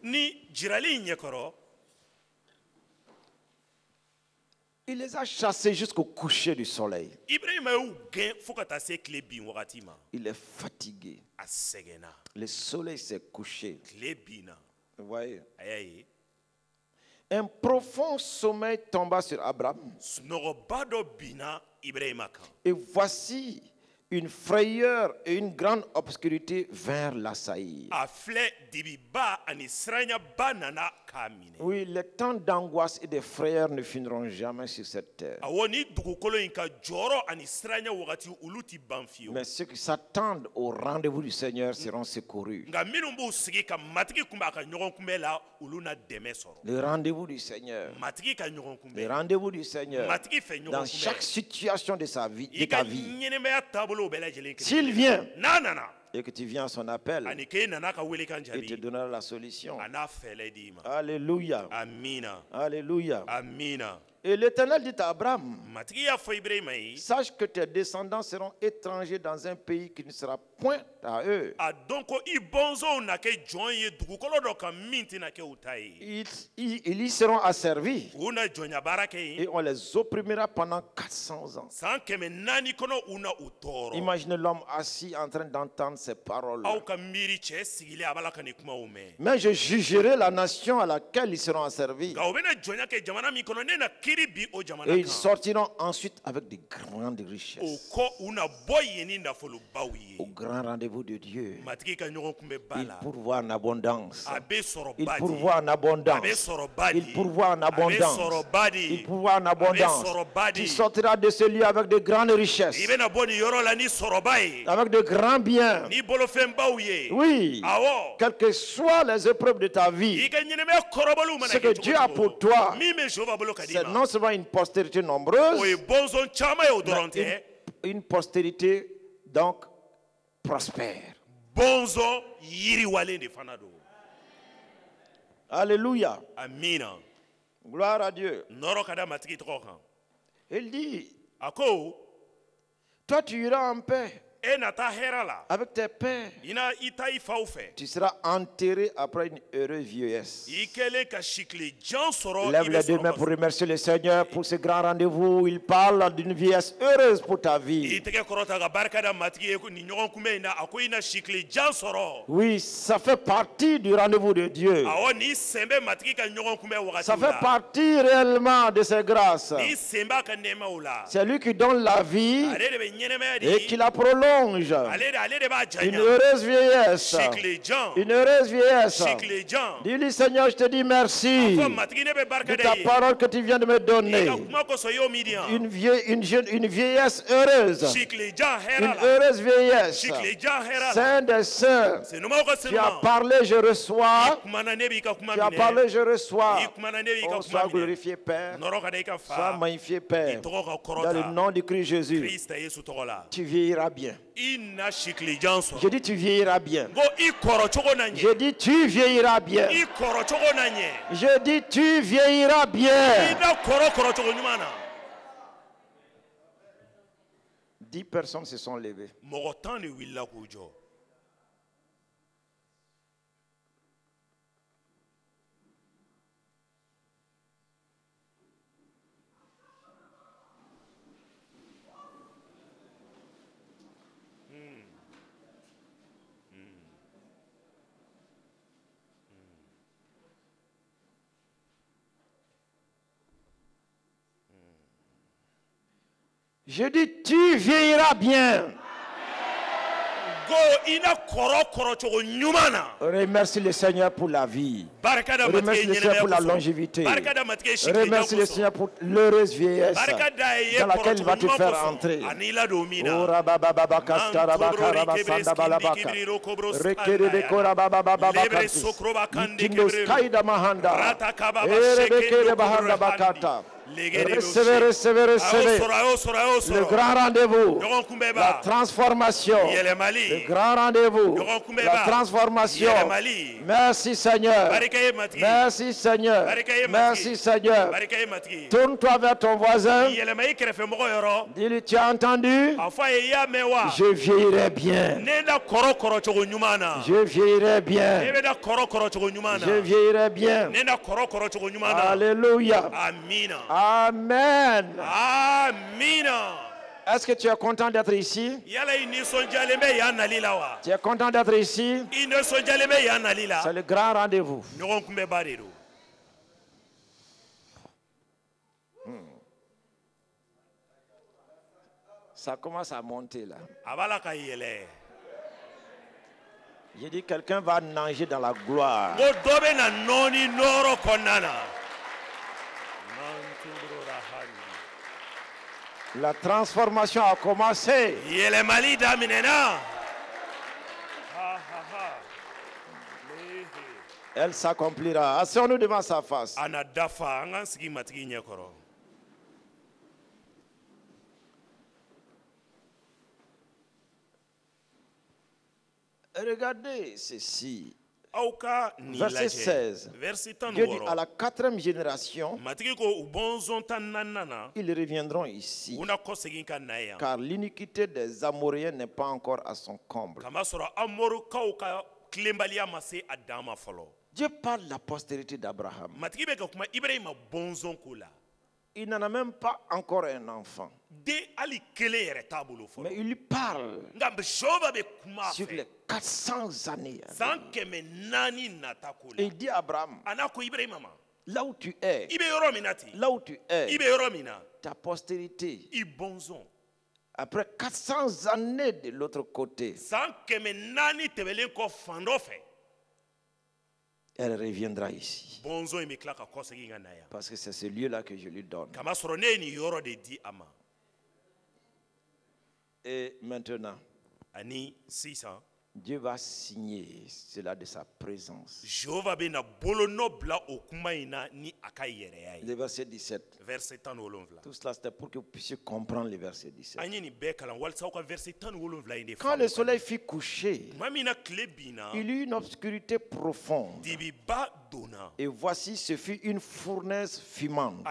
il les a chassés jusqu'au coucher du soleil. Il est fatigué. Le soleil s'est couché. Vous voyez? Un profond sommeil tomba sur Abraham. Et voici une frayeur et une grande obscurité vers l'assaillir. Oui, les temps d'angoisse et de frayeur ne finiront jamais sur cette terre. Mais ceux qui s'attendent au rendez-vous du Seigneur seront secourus. Le rendez-vous du Seigneur. Le rendez-vous du Seigneur. Dans chaque situation de sa vie, de ta vie. S'il vient et que tu viens à son appel, il te donnera la solution. Alléluia. Alléluia. Et l'Éternel dit à Abraham, sache que tes descendants seront étrangers dans un pays qui ne sera point à eux. Ils y seront asservis et on les opprimera pendant 400 ans. Imaginez l'homme assis en train d'entendre ces paroles. Mais je jugerai la nation à laquelle ils seront asservis. Et ils sortiront ensuite avec de grandes richesses. Au grand rendez-vous de Dieu, il pourvoit en abondance. Il pourvoit en abondance. Il pourvoit en abondance. Il pourvoit en abondance. Tu sortiras de ce lieu avec de grandes richesses. Avec de grands biens. Oui. Quelles que soient les épreuves de ta vie, ce que Dieu a pour toi, c'est non seulement une postérité nombreuse, mais une postérité donc prospère. Alléluia. Gloire à Dieu. Il dit, toi tu iras en paix avec tes pères. Tu seras enterré après une heureuse vieillesse. Lève les deux mains pour remercier le Seigneur pour ce grand rendez-vous. Il parle d'une vieillesse heureuse pour ta vie. Oui, ça fait partie du rendez-vous de Dieu. Ça fait partie réellement de ses grâces. C'est lui qui donne la vie et qui la prolonge. Une heureuse vieillesse. Une heureuse vieillesse. Dis-lui, Seigneur, je te dis merci de ta parole que tu viens de me donner. Une vieillesse heureuse. Une heureuse vieillesse. Saint des saints. Tu as parlé, je reçois. Tu as parlé, je reçois. Oh, sois glorifié, Père. Sois magnifié, Père. Dans le nom du Christ Jésus. Tu vieilliras bien. Je dis tu vieilliras bien. Je dis tu vieilliras bien. Je dis tu vieilliras bien. 10 personnes se sont levées. Je dis, tu vieilliras bien. Remercie le Seigneur pour la vie. Remercie le Seigneur pour la longévité. Remercie le Seigneur pour l'heureuse vieillesse dans laquelle il va te faire entrer. Recevez. Le grand rendez-vous, la transformation. Le grand rendez-vous, la transformation. Merci Seigneur. Merci Seigneur. Merci Seigneur. Tourne-toi vers ton voisin. Dis-lui, tu as entendu? Je vieillirai bien. Je vieillirai bien. Je vieillirai bien. Alléluia. Amen. Est-ce que tu es content d'être ici? Tu es content d'être ici? C'est le grand rendez-vous. Ça commence à monter là. J'ai dit quelqu'un va nager dans la gloire. La transformation a commencé. Elle s'accomplira. Asseyons-nous devant sa face. Regardez ceci. Verset 16. Dieu dit à la 4e génération, ils reviendront ici, car l'iniquité des Amoréens n'est pas encore à son comble. Dieu parle de la postérité d'Abraham. Il n'en a même pas encore un enfant. Mais il lui parle sur les 400 années. Et il dit à Abraham, là où tu es, ta postérité, après 400 années de l'autre côté, elle reviendra ici. Parce que c'est ce lieu-là que je lui donne. Et maintenant, Dieu va signer cela de sa présence. Le verset 17. Tout cela, c'était pour que vous puissiez comprendre le verset 17. Quand le soleil fut couché, il y eut une obscurité profonde. Et voici, ce fut une fournaise fumante.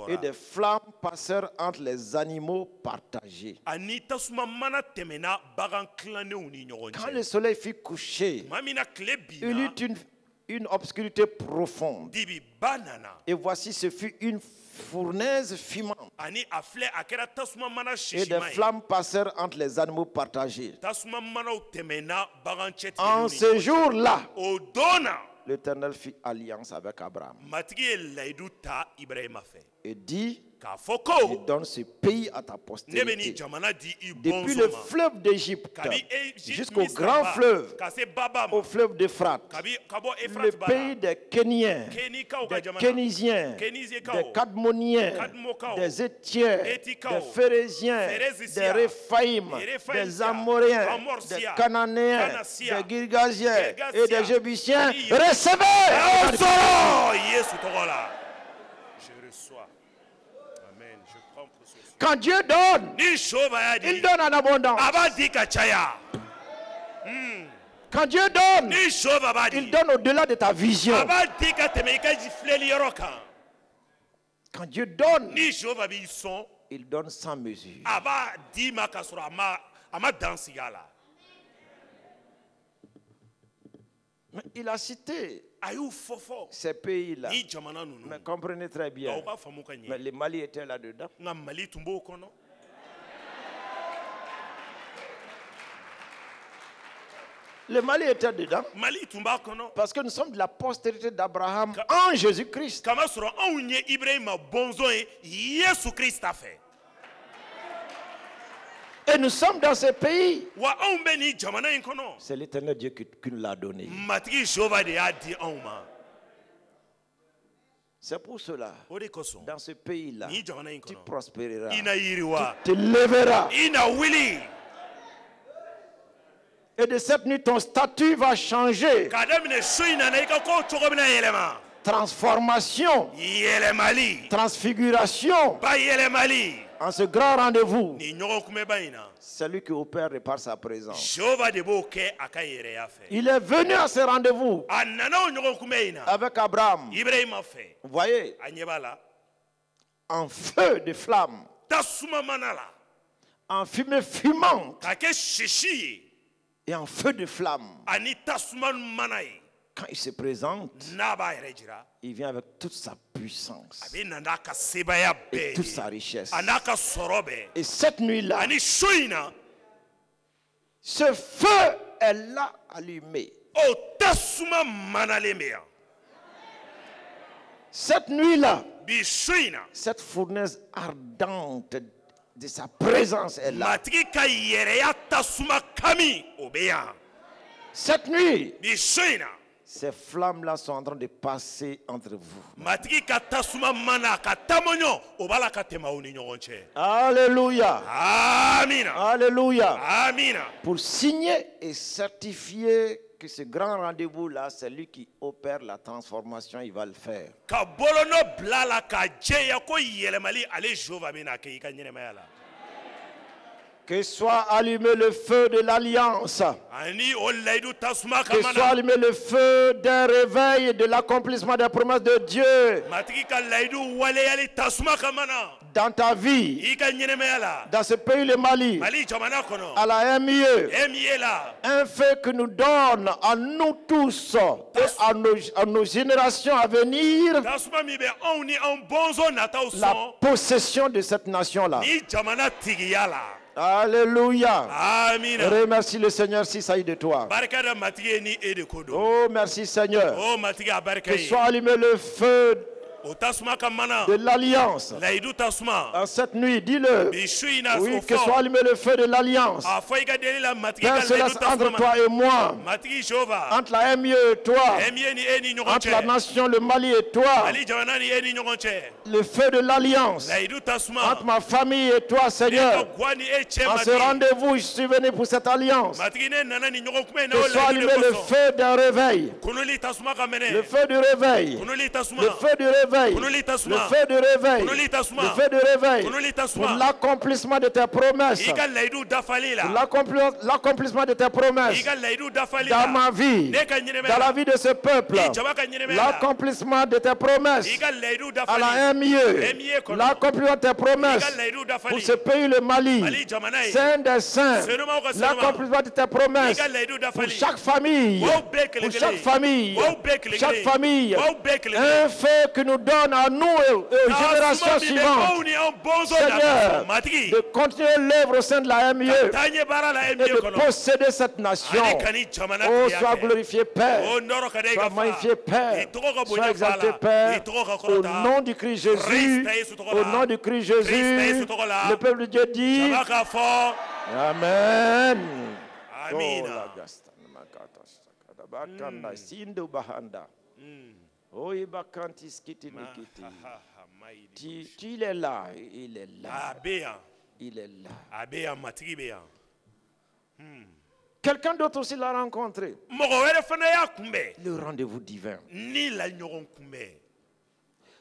Et des flammes passèrent entre les animaux partagés. Quand le soleil fut couché, il y eut une obscurité profonde. Et voici, ce fut une fournaise fumante. Et des flammes passèrent entre les animaux partagés. En ce jour-là, l'Éternel fit alliance avec Abraham et dit, je donne ce pays à ta postérité. Depuis le fleuve d'Égypte jusqu'au grand fleuve, au fleuve d'Euphrate, le pays des Kéniens, des Kénisiens, des Cadmoniens, des Étiens, des Phéréziens, des Réphaïm, des Amoréens, des Cananéens, des Girgasiens et des Jébusiens. Recevez! Je reçois. Amen. Je prends possession. Quand Dieu donne, il donne en abondance. Quand Dieu donne, il donne au-delà de ta vision. Quand Dieu donne, il donne sans mesure. Mais il a cité ces pays-là. Mais comprenez très bien. Mais le Mali était là-dedans. Le Mali était dedans Mali tun b'a kɔnɔ parce que nous sommes de la postérité d'Abraham en Jésus-Christ. kama sɔrɔ anw ye Ibrahima bɔnsɔn ye Yesu Krista fɛ. Et nous sommes dans ce pays. Wa anw bɛ nin jamana in kɔnɔ. C'est l'Éternel Dieu qui nous l'a donné. Matigi Jehova de y'a di anw ma. C'est pour cela, O de kosɔn dans ce pays-là, nin jamana in tu kɔnɔ prospéreras, i na yiriwa tu te lèveras. i na wuli. Et de cette nuit, ton statut va changer. K'a daminɛ su in na i ka kow cogo bɛna yɛlɛma. Transformation, Yɛlɛmali transfiguration. ba yɛlɛmali En ce grand rendez-vous, nin ɲɔgɔn kunbɛba in na celui qui opère par sa présence. Jehova de b'o kɛ a ka yɛrɛya fɛ. Il est venu à ce rendez-vous A nana o ɲɔgɔn kunbɛ in na avec Abraham. Ibrahima fɛ. Vous voyez, A ɲɛ b'a la en feu de flamme, tasuma mana la en fumée fumante k'a kɛ sisi ye et en feu de flamme. ani tasuma mana ye. Quand il se présente, N'a b'a yɛrɛ jira il vient avec toute sa puissance a bɛ na n'a ka sebaya et bɛɛ toute ye sa richesse. a n'a ka sɔrɔ bɛɛ. Et cette nuit-là, Ani su in na ce feu est là allumé. o tasuma manalen bɛ yan. Cette nuit-là, Bi su in na cette fournaise ardente de sa présence est là. matigi ka yɛrɛya tasuma kami o bɛ yan. Cette nuit, Bi su in na ces flammes-là sont en train de passer entre vous. matigi ka tasuma mana ka taamɔɲɔ o b'a la ka tɛmɛ aw ni ɲɔgɔn cɛ. Alléluia. Amina. Alléluia. Amina. Pour signer et certifier que ce grand rendez-vous-là, c'est lui qui opère la transformation, il va le faire. Ka bolonɔ bila a la ka jɛya ko yɛlɛmali ale Jehova bɛ n'a kɛ i ka ɲɛnɛmaya la. Que soit allumé le feu de l'alliance. Ani o layidu tasuma ka Que soit mana. allumé le feu d'un réveil et de l'accomplissement des promesses de Dieu Matigi ka layidu waleyali tasuma ka mana. dans ta vie, I ka ɲɛnɛmaya la. dans ce pays, le Mali, Mali jamana kɔnɔ. à la MIE. E min ye la. Un fait que nous donne à nous tous et à nos générations à venir Tasuma min bɛ anw ni anw bɔnsɔn nataw la sɔn. possession de cette nation-là. Ni jamana tigiya la. Alléluia. Amina. Remercie le Seigneur si ça y est de toi. Barika da matigi ye ni e de ko don. Oh, merci Seigneur. O matigi a barika Que ye. soit allumé le feu O tasuma ka mana. de l'alliance. Layidu tasuma. En cette nuit, dis-le. Bi su in na Oui, o que soit fɔ. allumé le feu de l'alliance. A fɔ i ka deli la matigi ka Père Céleste, layidu entre tasuma toi mana. et moi, Matigi Jehova. entre la MIE et toi, E min ye ni e ni ɲɔgɔn entre la cɛ. nation, le Mali et toi, Mali jamana ni e ni ɲɔgɔn cɛ. le feu de l'alliance, Layidu tasuma. entre ma famille et toi, E ka Seigneur. guwa ni e cɛ En ce matigi. rendez-vous, je suis venu pour cette alliance. Matigi ne nana ni ɲɔgɔn kuma in na o Que soit layidu allumé de le kosɔn. feu d'un réveil. Kunuli tasuma ka Le minɛ. feu du réveil. Kunuli tasuma. Le feu du réveil. Kunuli Le tasuma. feu du réveil. Kunuli tasuma. Le feu du réveil. Kunuli Pour tasuma. l'accomplissement de tes promesses. I ka layidu dafali Pour la. l'accomplissement de tes I promesses. ka layidu dafali Dans la. ma vie. Ne ka ɲɛnɛmaya Dans la la. vie de ce peuple. I jama ka ɲɛnɛmaya la. L'accomplissement de tes promesses. I ka layidu À la dafali. MIE. MIE kɔnɔ. L'accomplissement de tes I promesses. ka layidu Pour dafali. ce pays, le Mali. Mali jamana ye. Saint des saints. Senumaw ka senuma. L'accomplissement de tes I promesses. ka layidu Pour dafali. chaque famille. Wow, bɛɛ Pour kelen chaque kelen. famille. Wow, bɛɛ kelen Chaque kelen. famille. Wow, bɛɛ kelen Un kelen. fait que nous donne à nous et aux générations Tasuma min bɛ suivantes. anw ni anw bɔnsɔn Seigneur, nata sɔn. Matigi. de continuer l'œuvre au sein de la MIE Taa ɲɛ baara la et MIE de kɔnɔ. posséder cette nation. Ani ka ni jamana Oh, tigiya sois kɛ. glorifié, Père. O nɔrɔ ka da i Sois ka fa. magnifié, Père. I tɔgɔ ka Sois bonya fa exalté, la. Père. I tɔgɔ ka Au kɔrɔta. nom du Christ Jésus, Christ Yesu tɔgɔ au la. nom du Christ Christ Jésus, Yesu tɔgɔ la. le peuple de Dieu dit Jama ka fɔ. Amen. Amina. Oh, la gasta, makata, sakada, bakanda, sindo bahanda. Oh, ibakanti, skiti, nikiti. Il est là, il est là, A bɛ yan. il est là. A bɛ yan. Matigi bɛ yan. Quelqu'un d'autre aussi l'a rencontré. Mɔgɔ wɛrɛ fana y'a kunbɛn. Le rendez-vous divin. Ni la ɲɔgɔn kunbɛn.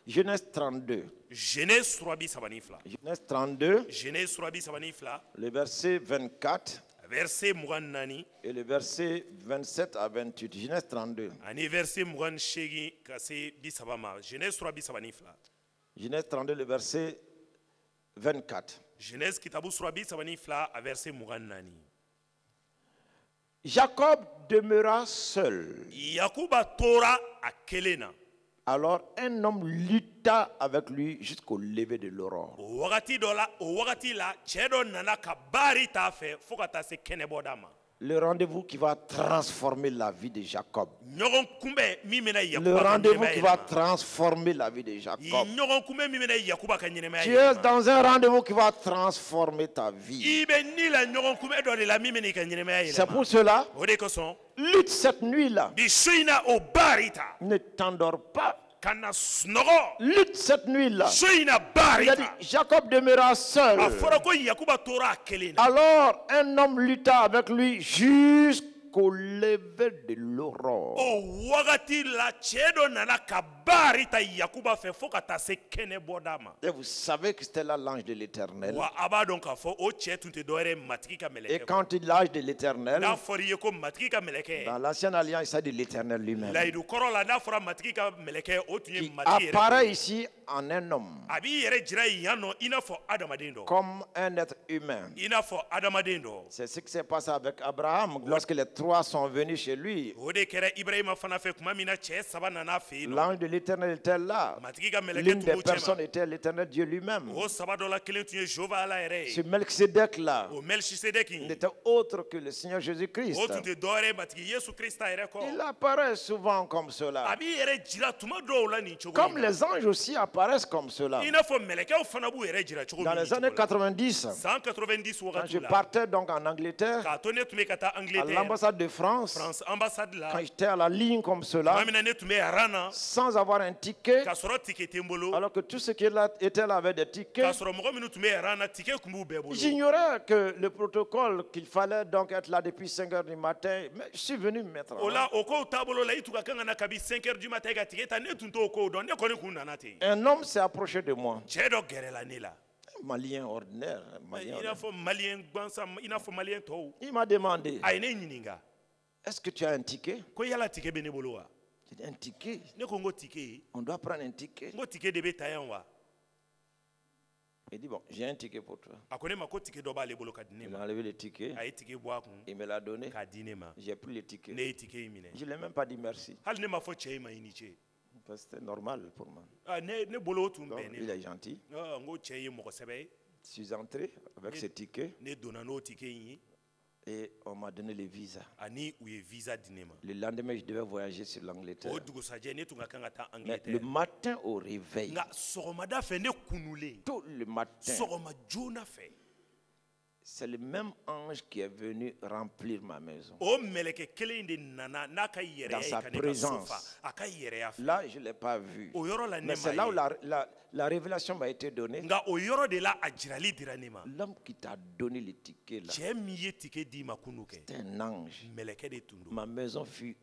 Genèse 32. Genèse 3:32. Genèse 32, Genèse 3:32. le verset 24 Verset 24 et le verset 27 à 28. Genèse 32. ani verset 28 ka se 30 ma. Genèse 3:32. Genèse 32, le verset 24. Genèse kitabu 3:32 a verset 24. Jacob demeura seul. Yakuba tora a kelen na. Alors un homme lutta avec lui jusqu'au lever de l'aurore. O wagati la cɛ dɔ nana ka baari t'a fɛ fo ka taa se kɛnɛbɔda ma. Le rendez-vous qui va transformer la vie de Jacob. ɲɔgɔn kunbɛn min bɛna Le Yakuba ka rendez-vous ɲɛnɛmaya qui va yɛlɛma. transformer la vie de Jacob. ɲɔgɔn kunbɛn min bɛna Yakuba ka ɲɛnɛmaya Tu es yɛlɛma. dans un rendez-vous qui va transformer ta vie. I bɛ ni la ɲɔgɔn kunbɛn dɔ de la min bɛna i ka ɲɛnɛmaya C'est pour yɛlɛma. cela, O de kosɔn lutte cette nuit-là. bi su in na o baari ta Ne t'endors pas. ka na sunɔgɔ. Lutte cette nuit-là. Su in na baari Il a dit, ta. Jacob demeura seul. A fɔra ko Yakuba tora a kelen na. Alors, un homme lutta avec lui jusqu'au lever de l'aurore. O wagati la cɛ dɔ nana ka baari ta Yakuba fɛ fo ka taa se kɛnɛ bɔda ma. Et vous savez que c'était là l'ange de l'Éternel. Wa a b'a dɔn k'a fɔ o cɛ tun tɛ dɔwɛrɛ ye matigi ka Et mɛlɛkɛ. quand il dit l'ange de l'Éternel, N'a fɔra i ye ko matigi ka mɛlɛkɛ. dans l'ancienne alliance, il s'agit de l'Éternel lui-même, Layidu kɔrɔ la n'a fɔra matigi ka mɛlɛkɛ o tun ye qui matigi yɛrɛ. apparaît ici en un homme, A b'i yɛrɛ jira yan nɔ i n'a fɔ adamaden dɔ. comme un être humain. I n'a fɔ adamaden dɔ. C'est ce qui s'est passé avec Abraham lorsque les trois sont venus chez lui. O de kɛra Ibrahima fana fɛ tuma min na cɛ saba nana fɛ yen nɔ. L'ange de l'Éternel était là. Matigi ka mɛlɛkɛ L'une tun des b'u personnes cɛma. était l'Éternel Dieu lui-même. O saba dɔ la kelen tun ye Jehova Ala yɛrɛ Ce ye. Melchisedec-là O Melikisedeki. n'était autre que le Seigneur Jésus-Christ. O tun tɛ dɔwɛrɛ ye matigi Yesu Krista yɛrɛ Il kɔ. apparaît souvent comme A cela. b'i yɛrɛ jira tuma dɔw la nin cogo Comme in na. les anges aussi apparaissent comme cela. I n'a fɔ mɛlɛkɛw fana b'u yɛrɛ jira cogo Dans min les nin années cogo la. 90, San 90 quand je wagati la. partais donc en Angleterre, K'a to ne tun bɛ ka taa à Angleterre. l'ambassade de France, France ambassade la. quand j'étais à la ligne comme cela, Tuma min na ne tun bɛ aran na. sans avoir un ticket, K'a sɔrɔ tike tɛ n bolo. alors que tous ceux qui étaient là avaient des K'a tickets, sɔrɔ mɔgɔ minnu tun bɛ aran na tike tun b'u bɛɛ bolo. j'ignorais que le protocole qu'il fallait donc être là depuis 5 heures du matin, mais je suis venu me mettre O là. la o kow taabolo la i tun ka kan ka na kabi 5 heures du matin ka tike ta ne tun t'o kow dɔn ne kɔni kun nana ten. Un homme s'est approché de moi, Cɛ dɔ gɛrɛla ne la. un Malien ordinaire. un Malien I n'a ordinaire. fɔ maliyɛn gansan i n'a fɔ maliyɛn tɔw. Il m'a demandé, A ye ne ɲininka est-ce que tu as un ticket? ko yala tike bɛ ne bolo wa. J'ai dit, un ticket? Ne ko n ko tike. On doit prendre un ticket. N ko tike de bɛ ta yan wa. Il dit, bon, j'ai un ticket pour toi. A ko ne ma ko tike dɔ b'ale bolo ka di ne Il a ma. enlevé le ticket, A ye tike bɔ a kun il me l'a donné. k'a di ne ma. J'ai pris le ticket. Ne ye tike in minɛ. Je ne l'ai même pas dit merci. Hali ne ma fɔ cɛ in ma i ni ce. Parce que c'était normal pour moi. Ne bolo o tun Donc, bɛn ne il ma. est gentil. N ko cɛ ye mɔgɔ sɛbɛ ye. Je suis entré avec ce ticket Ne donna n'o tike in ye et on m'a donné le visa. ani u ye visa di ne ma. Le lendemain, je devais voyager sur l'Angleterre. O dugusajɛ ne tun ka kan ka taa Mais le Angleterre. matin au réveil, Nka sɔgɔmada fɛ ne kunulen. tôt le matin, Sɔgɔma joona fɛ. c'est le même ange qui est venu remplir ma maison. O mɛlɛkɛ kelen in de nana n'a ka yɛrɛya Dans ye sa ka ne ka so présence. fa. A ka yɛrɛya fɛ. Là, je ne l'ai pas vu. O yɔrɔ la ne Mais c'est ma là où ye. la révélation m'a été donnée. Nka o yɔrɔ de la a jirali dira ne ma. L'homme qui t'a donné le ticket là, Cɛ min ye tike d'i ma kunu kɛ. c'est un ange. Mɛlɛkɛ de tun don. Ma maison fut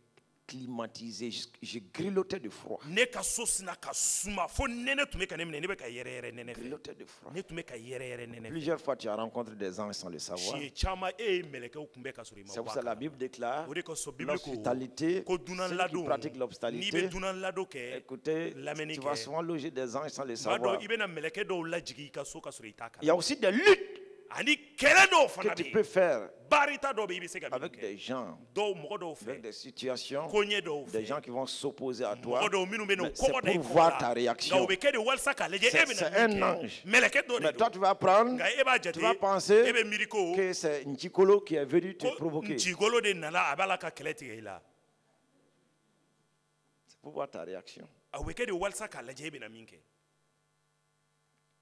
climatisée. Je grelottais de froid. Ne ka so sina ka suma fo nɛnɛ tun bɛ ka ne minɛ ne bɛ ka yɛrɛyɛrɛ nɛnɛ fɛ. Grelottais de froid. Ne tun bɛ ka yɛrɛyɛrɛ nɛnɛ fɛ. Plusieurs fois, tu as rencontré des anges sans le savoir. Siɲɛ caman e ye mɛlɛkɛw kunbɛn ka sɔrɔ i ma C'est pour bɔ ça a que la kalama. Bible déclare O de kosɔn bibili ko l'hospitalité. ko dunan Celui qui ladon pratique n'i l'hospitalité, bɛ dunan ladon kɛ écoutez, lamɛnni tu vas kɛ souvent loger des anges sans le tuma savoir. dɔw i bɛna mɛlɛkɛ dɔw lajigin i ka so ka sɔrɔ i t'a Il y a kalama aussi des luttes ani kɛlɛ dɔw que fana tu bɛ peux yen faire baarita dɔw bɛ yen i bɛ se ka min avec kɛ des gens, dɔw mɔgɔ dɔw avec fɛ des situations, koɲɛ dɔw des fɛ gens qui vont s'opposer à toi. mɔgɔ dɔw minnu bɛ na u Mais c'est kɔgɔ da i pour kɔ voir ta la réaction. nka o bɛ kɛ de walasa k'a lajɛ e C'est bɛna un min ange. kɛ mɛlɛkɛ dɔ Mais de toi, don tu vas prendre, nka e b'a jate tu vas e penser bɛ miiri ko que c'est Njikolo qui est venu te ko provoquer. njigolo de nana a b'a la ka kɛlɛ tigɛ i la C'est pour voir ta réaction. a bɛ kɛ de walasa k'a lajɛ e bɛna min kɛ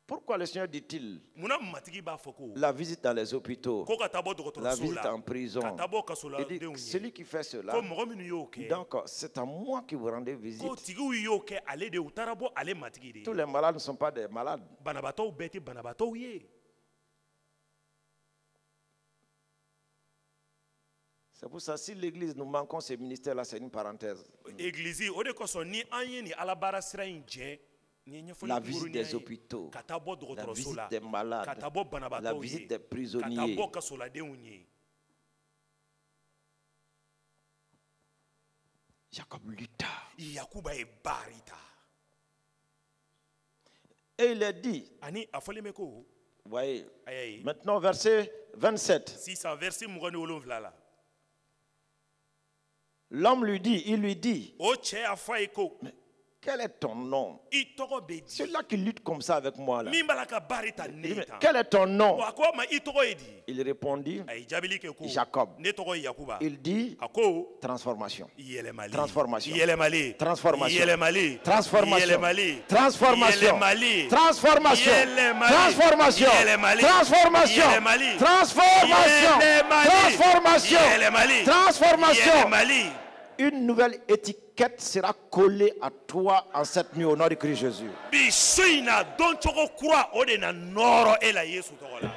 Pourquoi le Seigneur dit-il munna matigi b'a fɔ ko la visite dans les hôpitaux, ko ka taa bɔ la dɔgɔtɔrɔso visite la en prison? ka taa bɔ kaso Il dit ladenw que ye celui qui fait cela, ko mɔgɔ minnu y'o kɛ donc c'est à moi que vous rendez visite. ko tigiw y'o kɛ ale de ye u taara bɔ ale matigi de Tous ye les malades ne sont pas des malades. banabaatɔw bɛɛ tɛ banabaatɔw ye C'est pour ça, si l'Église nous manquons ce ministère-là, c'est une parenthèse. egilizi o de kosɔn ni an ye nin alabaara sira in jɛ nin ye ɲɛfɔli La kunkurunin visite ye des hôpitaux, ka taa bɔ la dɔgɔtɔrɔso visite la des ka malades, taa bɔ la banabaatɔw visite ye des ka taa prisonniers. bɔ kasoladenw ye Jacob lutta. yakuba ye baari ta Et il est dit, ani a fɔlen bɛ ko vous voyez, a y'a ye maintenant verset 27. sisan versi 27 la L'homme lui dit, il lui dit, o cɛ y'a fɔ a ye ko quel est ton nom? I tɔgɔ bɛ di. Celui-là qui lutte comme ça avec moi là. Min b'a la ka baara ta ne Il dit, tan. quel est ton nom? Wa a ko a ma i tɔgɔ ye di. Il répondit, A ye jaabili kɛ ko. Jacob. Ne tɔgɔ ye Yakuba. Il dit, A ko. transformation. Yɛlɛmali. Transformation. Yɛlɛmali. Transformation. Yɛlɛmali. Transformation. Yɛlɛmali. Transformation. Yɛlɛmali. Transformation. Yɛlɛmali. Transformation. Yɛlɛmali. Transformation. Yɛlɛmali. Transformation. Yɛlɛmali. Transformation. Yɛlɛmali. Transformation. Yɛlɛmali. Une nouvelle étiquette sera collée à toi en cette nuit au nom de Christ Jésus. Bi su in na don cogo kura o de na nɔrɔ e la Yesu tɔgɔ la.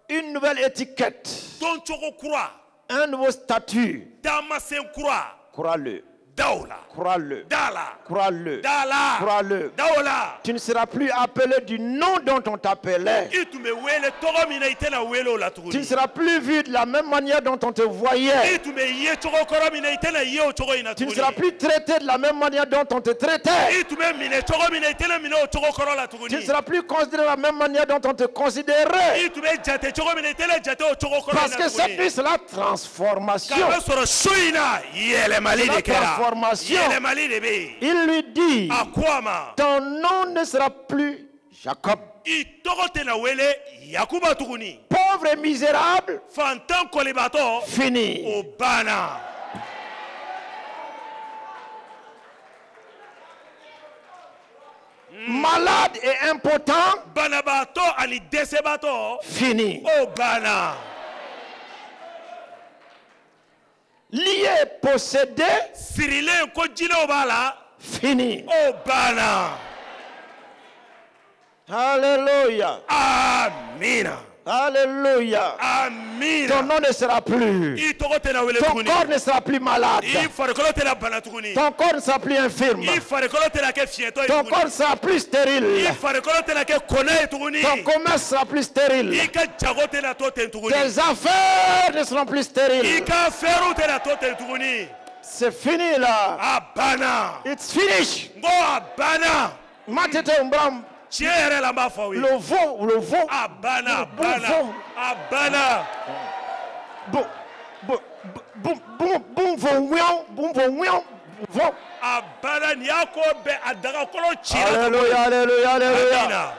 Une nouvelle étiquette, Don cogo kura. un nouveau statut. Taamasen kura. Crois-le, Da o la. crois-le, Da la. crois-le, Da la. crois-le. Da o la. Tu ne seras plus appelé du nom dont on t'appelait. I tun bɛ wele tɔgɔ min na i tɛna wele o la Tu ne tuguni. seras plus vu de la même manière dont on te voyait. I tun bɛ ye cogo kɔrɔ min na i tɛna ye o cogo in na Tu ne seras tuguni. plus traité de la même manière dont on te traitait. I tun bɛ minɛ cogo min na i tɛna minɛ o cogo kɔrɔ la Tu ne tuguni. seras plus considéré de la même manière dont on te considérait. I tun bɛ jate cogo min na i tɛna jate o cogo kɔrɔ Parce in na que cette nuit, tuguni. c'est la transformation. K'a bɛ sɔrɔ su in na yɛlɛmali La de kɛra. transformation. Yɛlɛmali de bɛ yen. Il lui dit, A ko a ma. ton nom ne sera plus Jacob. I tɔgɔ tɛna wele Yakuba tuguni. Pauvre et misérable, Fantan kɔlibatɔ fini. o banna. Malade et impotent, Banabaatɔ ani dɛsɛbaatɔ fini. o banna. Lié, possédé, Sirilen ko jinɛw b'a la fini. o banna. Alléluia. Amina. Alléluia. Ton Amina. nom ne sera plus. I tɔgɔ tɛna wele Ton tuguni. corps ne sera plus malade. I farikolo tɛna bana tuguni. Ton corps ne sera plus infirme. I farikolo tɛna kɛ fiɲɛtɔ ye Ton corps tuguni. ne sera plus I stérile. farikolo tɛna kɛ kɔnɛ ye tuguni. Ton commerce sera plus stérile. I ka jago tɛna to ten tuguni. Tes affaires ne seront plus I stériles. ka fɛɛrɛw tɛna to ten tuguni. C'est fini là. A banna. It's finished. N ko a banna. Matete umbram. Tiɲɛ yɛrɛ la n b'a fɔ aw ye. Le veau, le veau. A banna. A Bon banna. vent. A banna. Boum, boum, boum, boum, boum, boum, boum, boum. A banna nin y'a ko bɛɛ a dagakolo cira. Alléluia, alléluia, alléluia. Amina.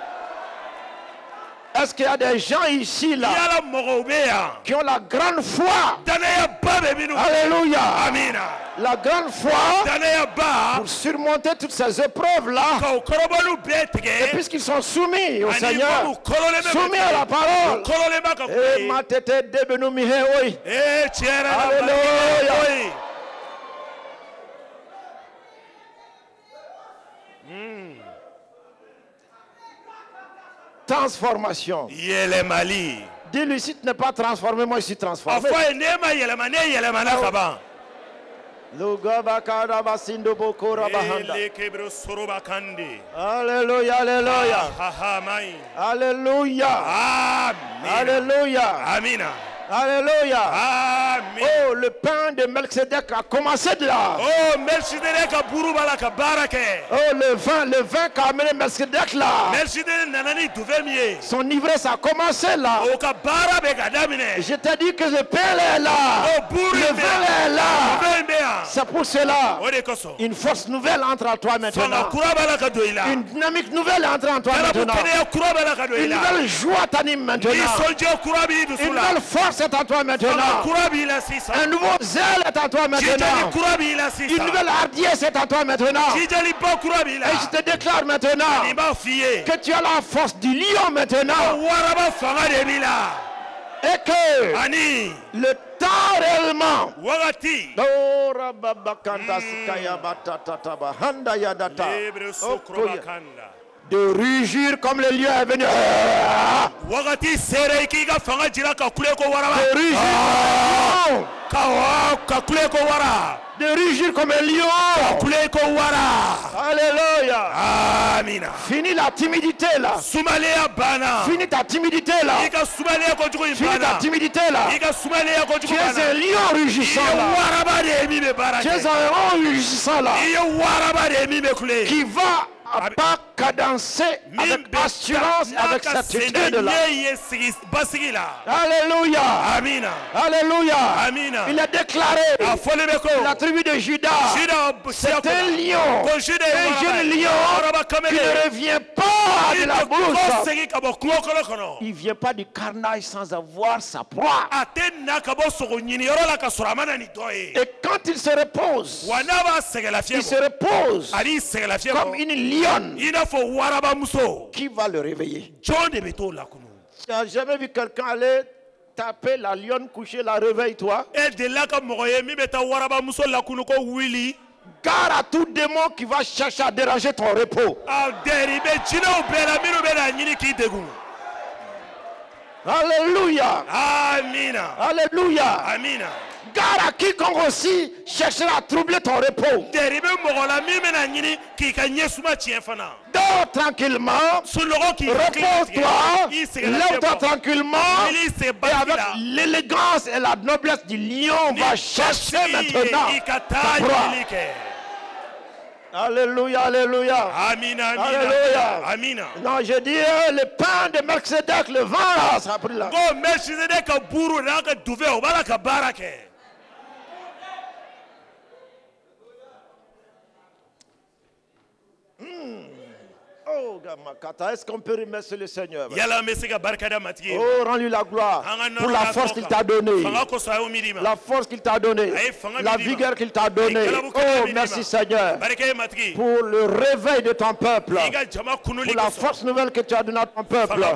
Est-ce qu'il y a des gens ici là Yala mɔgɔw bɛ yan. qui ont la grande foi? Danayaba bɛ minnu. Alléluia. Amina. La grande foi Danayaba. pour surmonter toutes ces épreuves là. Ka o kɔrɔbɔliw bɛɛ Et tigɛ. puisqu'ils sont soumis au Ani Seigneur, babu kɔrɔlen bɛ soumis à la parole. kɔrɔlen b'a ka kuma Et ye. matete debenu mihe oi. Tiɲɛ yɛrɛ la Alléluia. Batigi. Transformation. Yɛlɛmali. Dis-lui, si tu n'es pas transformé, moi je suis A transformé. fɔ a ye n'e ma yɛlɛma ne yɛlɛmana ka ban. Lugabakada basindo bokora bahanda. Ele kebro soroba kande. Alléluia, alléluia. Haha mai. Alléluia. Amen. Alléluia. Amina. Alléluia. Amen. Oh, le pain de Melchizedek a commencé de là. Oh, Melchizedek ka buru b'a la ka baara kɛ. Oh, le vin qu'a amené Melchizedek là. Melchizedek nana ni dufe min ye. Son ivresse a commencé là. O ka baara bɛ ka daminɛ. Je t'ai dit que le pain est là. O buru Le in bɛ vin yan. est là. Dufe in bɛ yan. C'est pour cela. O de kosɔn. Une force nouvelle entre en toi Fanga maintenant. kura b'a la ka don i la. Une dynamique nouvelle entre en toi Garabu maintenant. kɛnɛya kura b'a la ka don i Une la. nouvelle joie t'anime maintenant. Nisɔndiya kura b'i dusu Une la. nouvelle force est en toi Fanga maintenant. kura b'i la sisan. Un nouveau zèle est en toi Jijali maintenant. kura b'i la Une sisan. nouvelle hardiesse est en toi maintenant. Jijali ba kura b'i la. Et je te déclare maintenant Nin b'a f'i ye. que tu as la force du lion maintenant. Waraba fanga de b'i la. Et que Ani le temps réellement. wagati. Oh, rababakanda sikaya batatata bahanda yadata. Lebre sokroba kanda. De rugir comme le lion est venu. Wagati sera i k'i ka fanga jira ka kule ko waraba. De rugir. Ka kule ko wara. De rugir comme un lion. Kule ko wara. Alléluia. Amina. Fini la timidité là. Sumaleya bana. Fini ta timidité là. I ka sumaleya kojugu in Fini ta bana. timidité là. I ka sumaleya kojugu Tu es un bana. lion I rugissant ye là. waraba de ye min bɛ baara Tu es kɛ. un lion rugissant là. I ye waraba de ye min bɛ kule. Qui va pas cadencé avec assurance et avec certitude-là. Alléluia. Amina. Alléluia. Amina. Il a déclaré la tribu de Juda, c'est un lion, un jeune lion qui ne revient pas de la brousse. Il ne vient pas du carnage sans avoir sa proie. Et quand il se repose, il se repose comme une lionne qui va le réveiller. Tu n'as jamais vu quelqu'un aller taper la lionne couchée, la réveille-toi? Gare à tout démon qui va chercher à déranger ton repos. Alléluia. Amina. Alléluia. Amina. Gare à quiconque aussi cherchera à troubler ton repos. Dors tranquillement, repose-toi, lève-toi tranquillement, et avec l'élégance et la noblesse du lion, va chercher maintenant ta proie. Alléluia, alléluia. Amina, amina. Alléluia. Amina. Non, je dis le pain de Melchizedek, le vin là, ça a pris là. Oh, Gamakata, est-ce qu'on peut remercier le Seigneur? Oh, rends-lui la gloire pour la force qu'il t'a donnée. La force qu'il t'a donnée. La vigueur qu'il t'a donnée. Oh, merci Seigneur pour le réveil de ton peuple. Pour la force nouvelle que tu as donnée à ton peuple.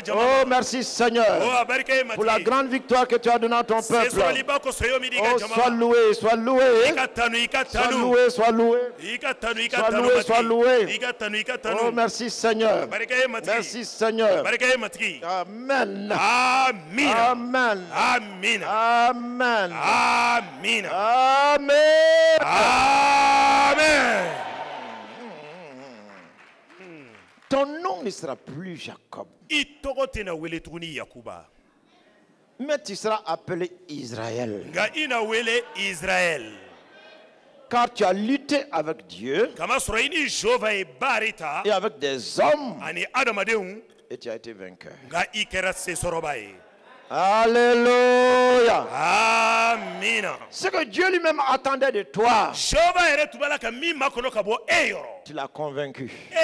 Oh, merci Seigneur pour la grande victoire que tu as donnée à ton peuple. Oh, sois loué, sois loué. Sois loué, sois loué. Sois loué, sois loué. Oh, merci Seigneur. Merci Seigneur. Amen. Amen. Amen. Amen. Amen. Amen. Amen. Amen. Ton nom ne sera plus Jacob, mais tu seras appelé Israël. Car tu as lutté avec Dieu et avec des hommes et tu as été vainqueur. Alléluia. Amen. Ce que Dieu lui-même attendait de toi, tu l'as convaincu. Tu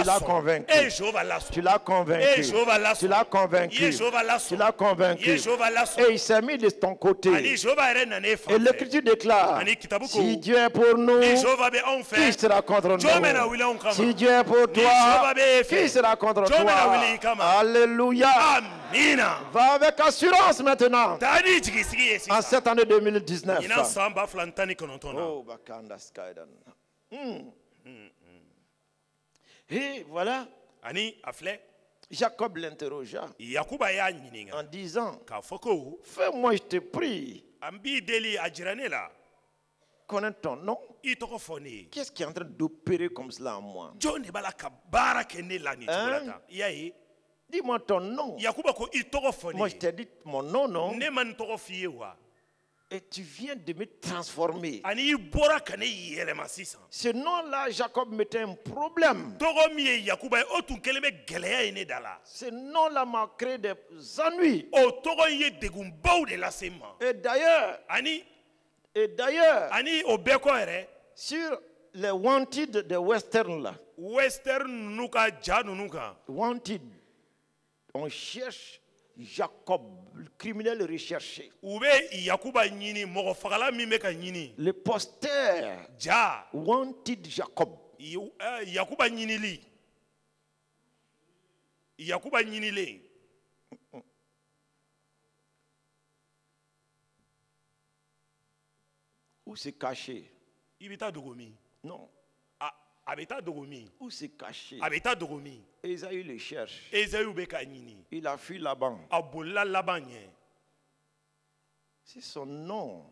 l'as convaincu. Tu l'as convaincu. Tu l'as convaincu. Tu l'as convaincu. Et il s'est mis de ton côté. Et l'Écriture déclare, si Dieu est pour nous, qui sera contre nous? Si Dieu est pour toi, qui sera contre toi? Alléluia. Va avec assurance maintenant. En cette année 2019. Oh, Bakanda Skydan. Et voilà. Jacob l'interrogea en disant, fais-moi, je te prie, connaître ton nom. Qu'est-ce qui est en train d'opérer comme cela en moi? Dis-moi ton nom. Moi je t'ai dit mon nom, non? Et tu viens de me transformer. Ce nom-là, Jacob mettait un problème. Ce nom-là m'a créé des ennuis. Et d'ailleurs, sur les wanted de Western là, wanted, on cherche Jacob, le criminel recherché. Le poster, wanted Jacob. Où c'est caché? Non. Où c'est caché? Esaü le cherche. Il a fui Laban. Si son nom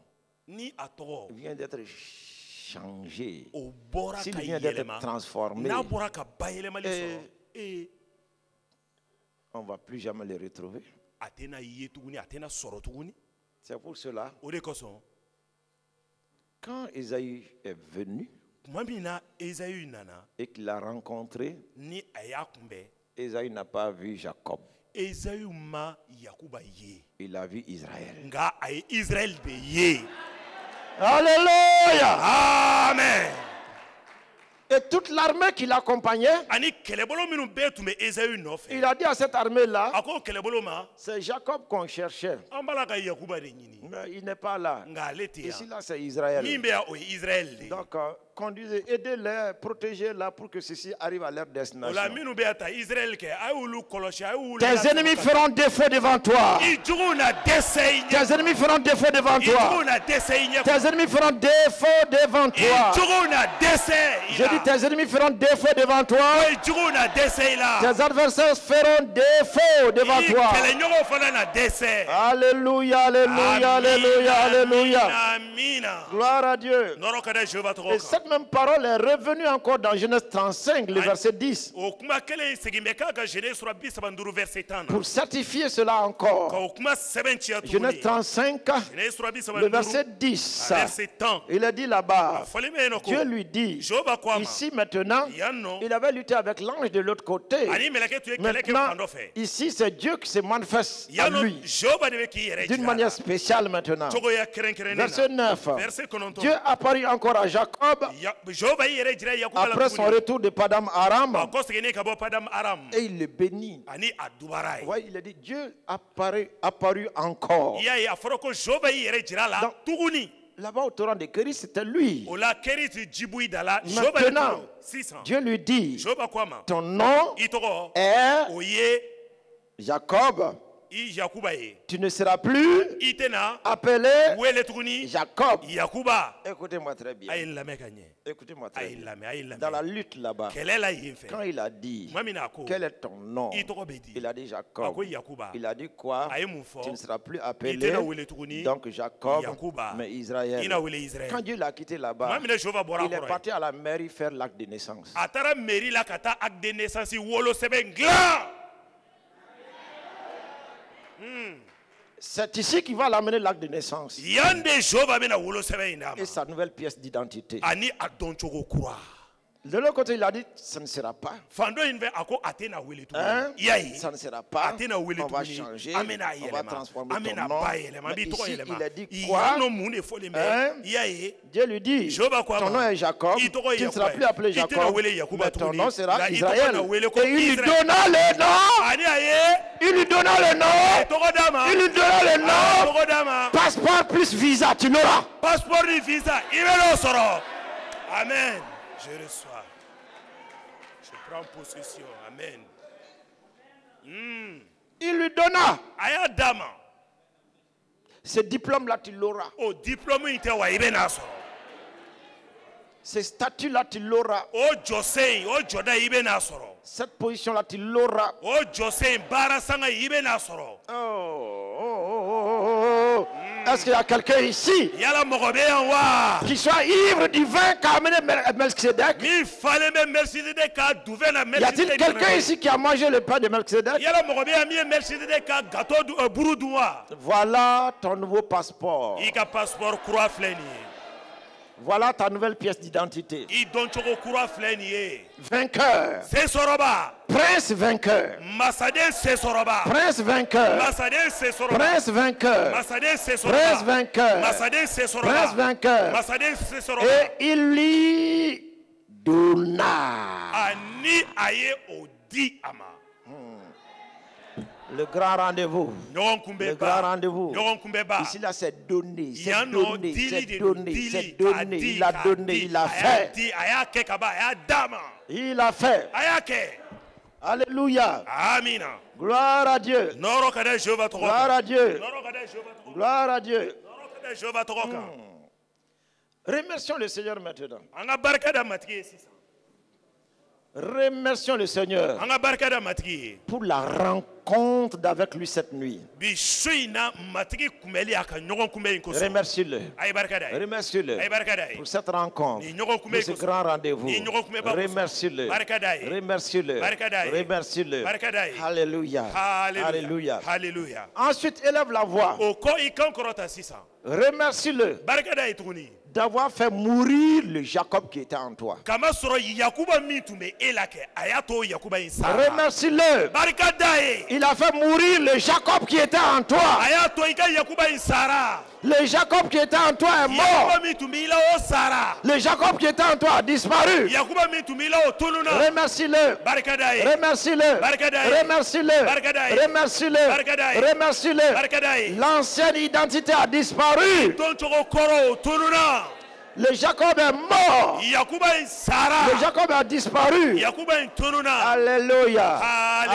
vient d'être changé, s'il vient d'être transformé, on ne va plus jamais le retrouver. C'est pour cela, quand Esaü est venu, tuma min na Esaü nana et qu'il a rencontré, ni a y'a kunbɛn Esaü n'a pas vu Jacob. Esaü ma Yakuba ye Il a vu Israël. nga a ye Israël de ye. Alléluia! Amen. Et toute l'armée qui l'accompagnait, Ani kɛlɛbolo minnu bɛɛ tun bɛ Esaü nɔfɛ il a dit à cette armée-là, a ko kɛlɛbolo ma c'est Jacob qu'on cherchait. an b'a la ka Yakuba de ɲini Mais il n'est pas là. nga ale tɛ Ici, yan là, c'est Israël. min bɛ yan o ye Israël de ye. Donc, conduisez, aidez-les, protégez-les pour que ceci arrive à leur o la destination. minnu bɛ yan ta Israël kɛ a y'olu kɔlɔsi a y'olu Tes ennemis feront défaut devant toi. i juguw na dɛsɛ i ɲɛ Tes ennemis feront défaut devant i juguw toi. na dɛsɛ i ɲɛ Tes ennemis feront défaut devant i toi. juguw na dɛsɛ i Je dis, la tes ennemis feront défaut devant toi. i juguw na dɛsɛ i la Tes adversaires feront défaut devant i toi. kɛlɛɲɔgɔnw fana na dɛsɛ. Alléluia, alléluia, alléluia, alléluia. Amina. Gloire à Dieu. Nɔrɔ ka da Jehova tɔgɔ Et kan. cette même parole est revenue encore dans Genèse 35, le verset 10, O kuma kelen in segin bɛ k'a ka Genèse sura 35 verset 10 na. pour certifier cela Ka encore. o kuma sɛbɛn ciya Genèse tuguni. 35, Genèse sura le 35 verset 10. verset 10. Il est dit là-bas, A fɔlen bɛ yen nɔ ko Dieu lui dit, Jehova ko a ma ici maintenant, yan nɔ il avait lutté avec l'ange de l'autre côté. ani mɛlɛkɛ tun ye kɛlɛ kɛ fan Maintenant, dɔ fɛ. ici, c'est Dieu qui se manifeste à Yan nɔ lui Jehova de bɛ k'i yɛrɛ d'une jira a manière la. spéciale maintenant. Cogoya kɛrɛnkɛrɛnnen Verset na. 9. Verset 9. Dieu apparut encore à Jacob Jehova y'i yɛrɛ jira Yakuba la après son tuguni. retour de Padam Aram A kɔ seginnen ka bɔ Padam Aram et il le bénit. ani a dubara ye. Ouais, il a dit Dieu apparut encore. I y'a ye a fɔra ko Jehova y'i yɛrɛ jira a la Donc, tuguni. Là-bas au torrent de Kéris, c'était lui. O la Keriti Djibouti da la Jehova de Maintenant, tuguni. Sisan Dieu lui dit, Jehova ko a ma ton nom i tɔgɔ est o ye Jacob. i Yakuba ye. Tu ne seras plus I tɛna appelé wele tuguni Jacob. Yakuba. Écoutez-moi très bien. A ye n lamɛn ka ɲɛ. Écoutez-moi A très ye n bien. lamɛn a ye n Dans la lamɛn. lutte là-bas, Kɛlɛ la yen quand fɛ il a dit, tuma min na a ko quel est ton nom? i tɔgɔ bɛ di. Il a dit A Jacob. ko Yakuba. Il a dit quoi? A ye mun fɔ Tu ne seras plus i appelé tɛna wele tuguni donc Jacob, Yakuba. mais I Israël. na wele Israël. Quand Dieu l'a quitté Tuma là-bas, min na Jehova bɔra a il est kɔrɔ ye. parti à la mairie faire l'acte de naissance. A taara mairie la ka taa acte de naissance wolo sɛbɛn dilan. C'est ici qu'il va l'amener l'acte de naissance Yan de Jehova bɛna wolo sɛbɛn in d'a ma et sa nouvelle pièce d'identité. ani a dɔncogo kura. De l'autre côté, il a dit, ça ne sera pas. Fan dɔ in fɛ a ko a tɛna wele Hein? tuguni. I y'a ye Ça ne sera a pas. tɛna wele On va tuguni. changer. An bɛna On va yɛlɛma transformer an ton bɛna nom. ba yɛlɛma an Mais b'i tɔgɔ ici, yɛlɛma. il a dit Yan quoi? nɔ mun de fɔlen Hein? bɛ. I y'a ye Dieu lui dit, Jehova ko a ton ma nom est Jacob, i tɔgɔ tu ye ne seras Yakuba plus appelé ye. I tɛna Jacob, wele Yakuba mais ton tuguni. nom sera Nka i tɔgɔ Israël. na wele ko Et il lui Israël. donna le nom, Ani a ye il lui donna le a ye nom, tɔgɔ d'a ma. il lui donna le A ye nom, tɔgɔ d'a ma. passeport plus visa, tu l'auras. Passeport ni visa i bɛ n'o sɔrɔ. Amen. Je reçois. Je prends possession. Amen. Il lui donna. A y'a d'a ma. Ce diplôme-là, tu l'auras. O diplôme in tɛ wa i bɛ n'a sɔrɔ. Ce statut-là, tu l'auras. O jɔsen in o jɔda i bɛ n'a sɔrɔ. Cette position-là, tu l'auras. O jɔsen in baara sanga i bɛ n'a sɔrɔ. Oh. Est-ce qu'il y a quelqu'un ici Yala mɔgɔ bɛ yan wa. qui soit ivre du vin qu'a amené Melchizedek? Min falen bɛ Melchizedek ka duvet na Y a-t-il Melchizedek quelqu'un ici qui a mangé le pain de Melchizedek? Yala mɔgɔ bɛ yan min ye Melchizedek ka gâteau buru dun wa. Voilà ton nouveau passeport. I ka passeport kura filɛ nin ye. Voilà ta nouvelle pièce d'identité. I dɔncogo kura filɛ nin ye. Vainqueur. Sesɔrɔba. Prince vainqueur. Masaden sesɔrɔba. Prince vainqueur. Masaden sesɔrɔba. Prince vainqueur. Masaden sesɔrɔba. Prince vainqueur. Masaden sesɔrɔba. Prince vainqueur. Masaden sesɔrɔba. Et il lui donna. Ani a ye o di a ma. Le grand rendez-vous. Ɲɔgɔn kun Le bɛ grand ba. rendez-vous. Ɲɔgɔn kun bɛ ba. Ici là c'est donné, c'est Yan nɔ donné, dili c'est de donné, dili c'est k'a donné. di Il a k'a donné, di. il a A y'a fait. di a y'a kɛ ka ban a y'a d'a ma. Il a fait. A y'a kɛ. Alléluia. Amina. Gloire à Dieu. Nɔrɔ ka da Jehova tɔgɔ Gloire kan. à Dieu. Nɔrɔ ka da Jehova tɔgɔ kan. Gloire à Dieu. Nɔrɔ ka da Jehova tɔgɔ kan. Remercions le Seigneur maintenant. An ka barika da matigi ye sisan. Remercions le Seigneur An ka barika da matigi ye. pour la rencontre avec lui cette nuit. Bi su in na matigi kunbɛli a ka ɲɔgɔn kunbɛ in kosɔn. Remercie-le. A ye barika da ye. Remercie-le A ye barika da ye. pour cette rencontre, Ni ɲɔgɔn kunbɛ pour in ce kosɔn. grand rendez-vous. Ni ɲɔgɔn kunbɛ ba kosɔn. Remercie-le. Barika da ye. Remercie-le. Barika da ye. Remercie-le. Barika da ye. Alléluia. Alléluia. Alléluia. Ensuite, élève la voix. O kɔ i kan kɔrɔta sisan. Remercie-le Barika da ye tuguni. d'avoir fait mourir le Jacob qui était en toi. kama sɔrɔ yakuba min tun bɛ e la kɛ a y'a to yakuba in sara Remercie-le. barika da ye Il a fait mourir le Jacob qui était en toi. a y'a to i ka yakuba in sara Le Jacob qui était en toi est mort. yakuba min tun b'i la o sara Le Jacob qui était en toi a disparu. yakuba min tun b'i la o tununa Remercie-le. barika da ye Remercie-le. Barka da ye. Remercie-le. Barka da ye. Remercie-le. Barka da ye. Remercie-le. barika da ye L'ancienne identité a disparu. don cogo kɔrɔ o tununa Le Jacob est mort. yakuba in sara Le Jacob a disparu. yakuba in tununa Alléluia.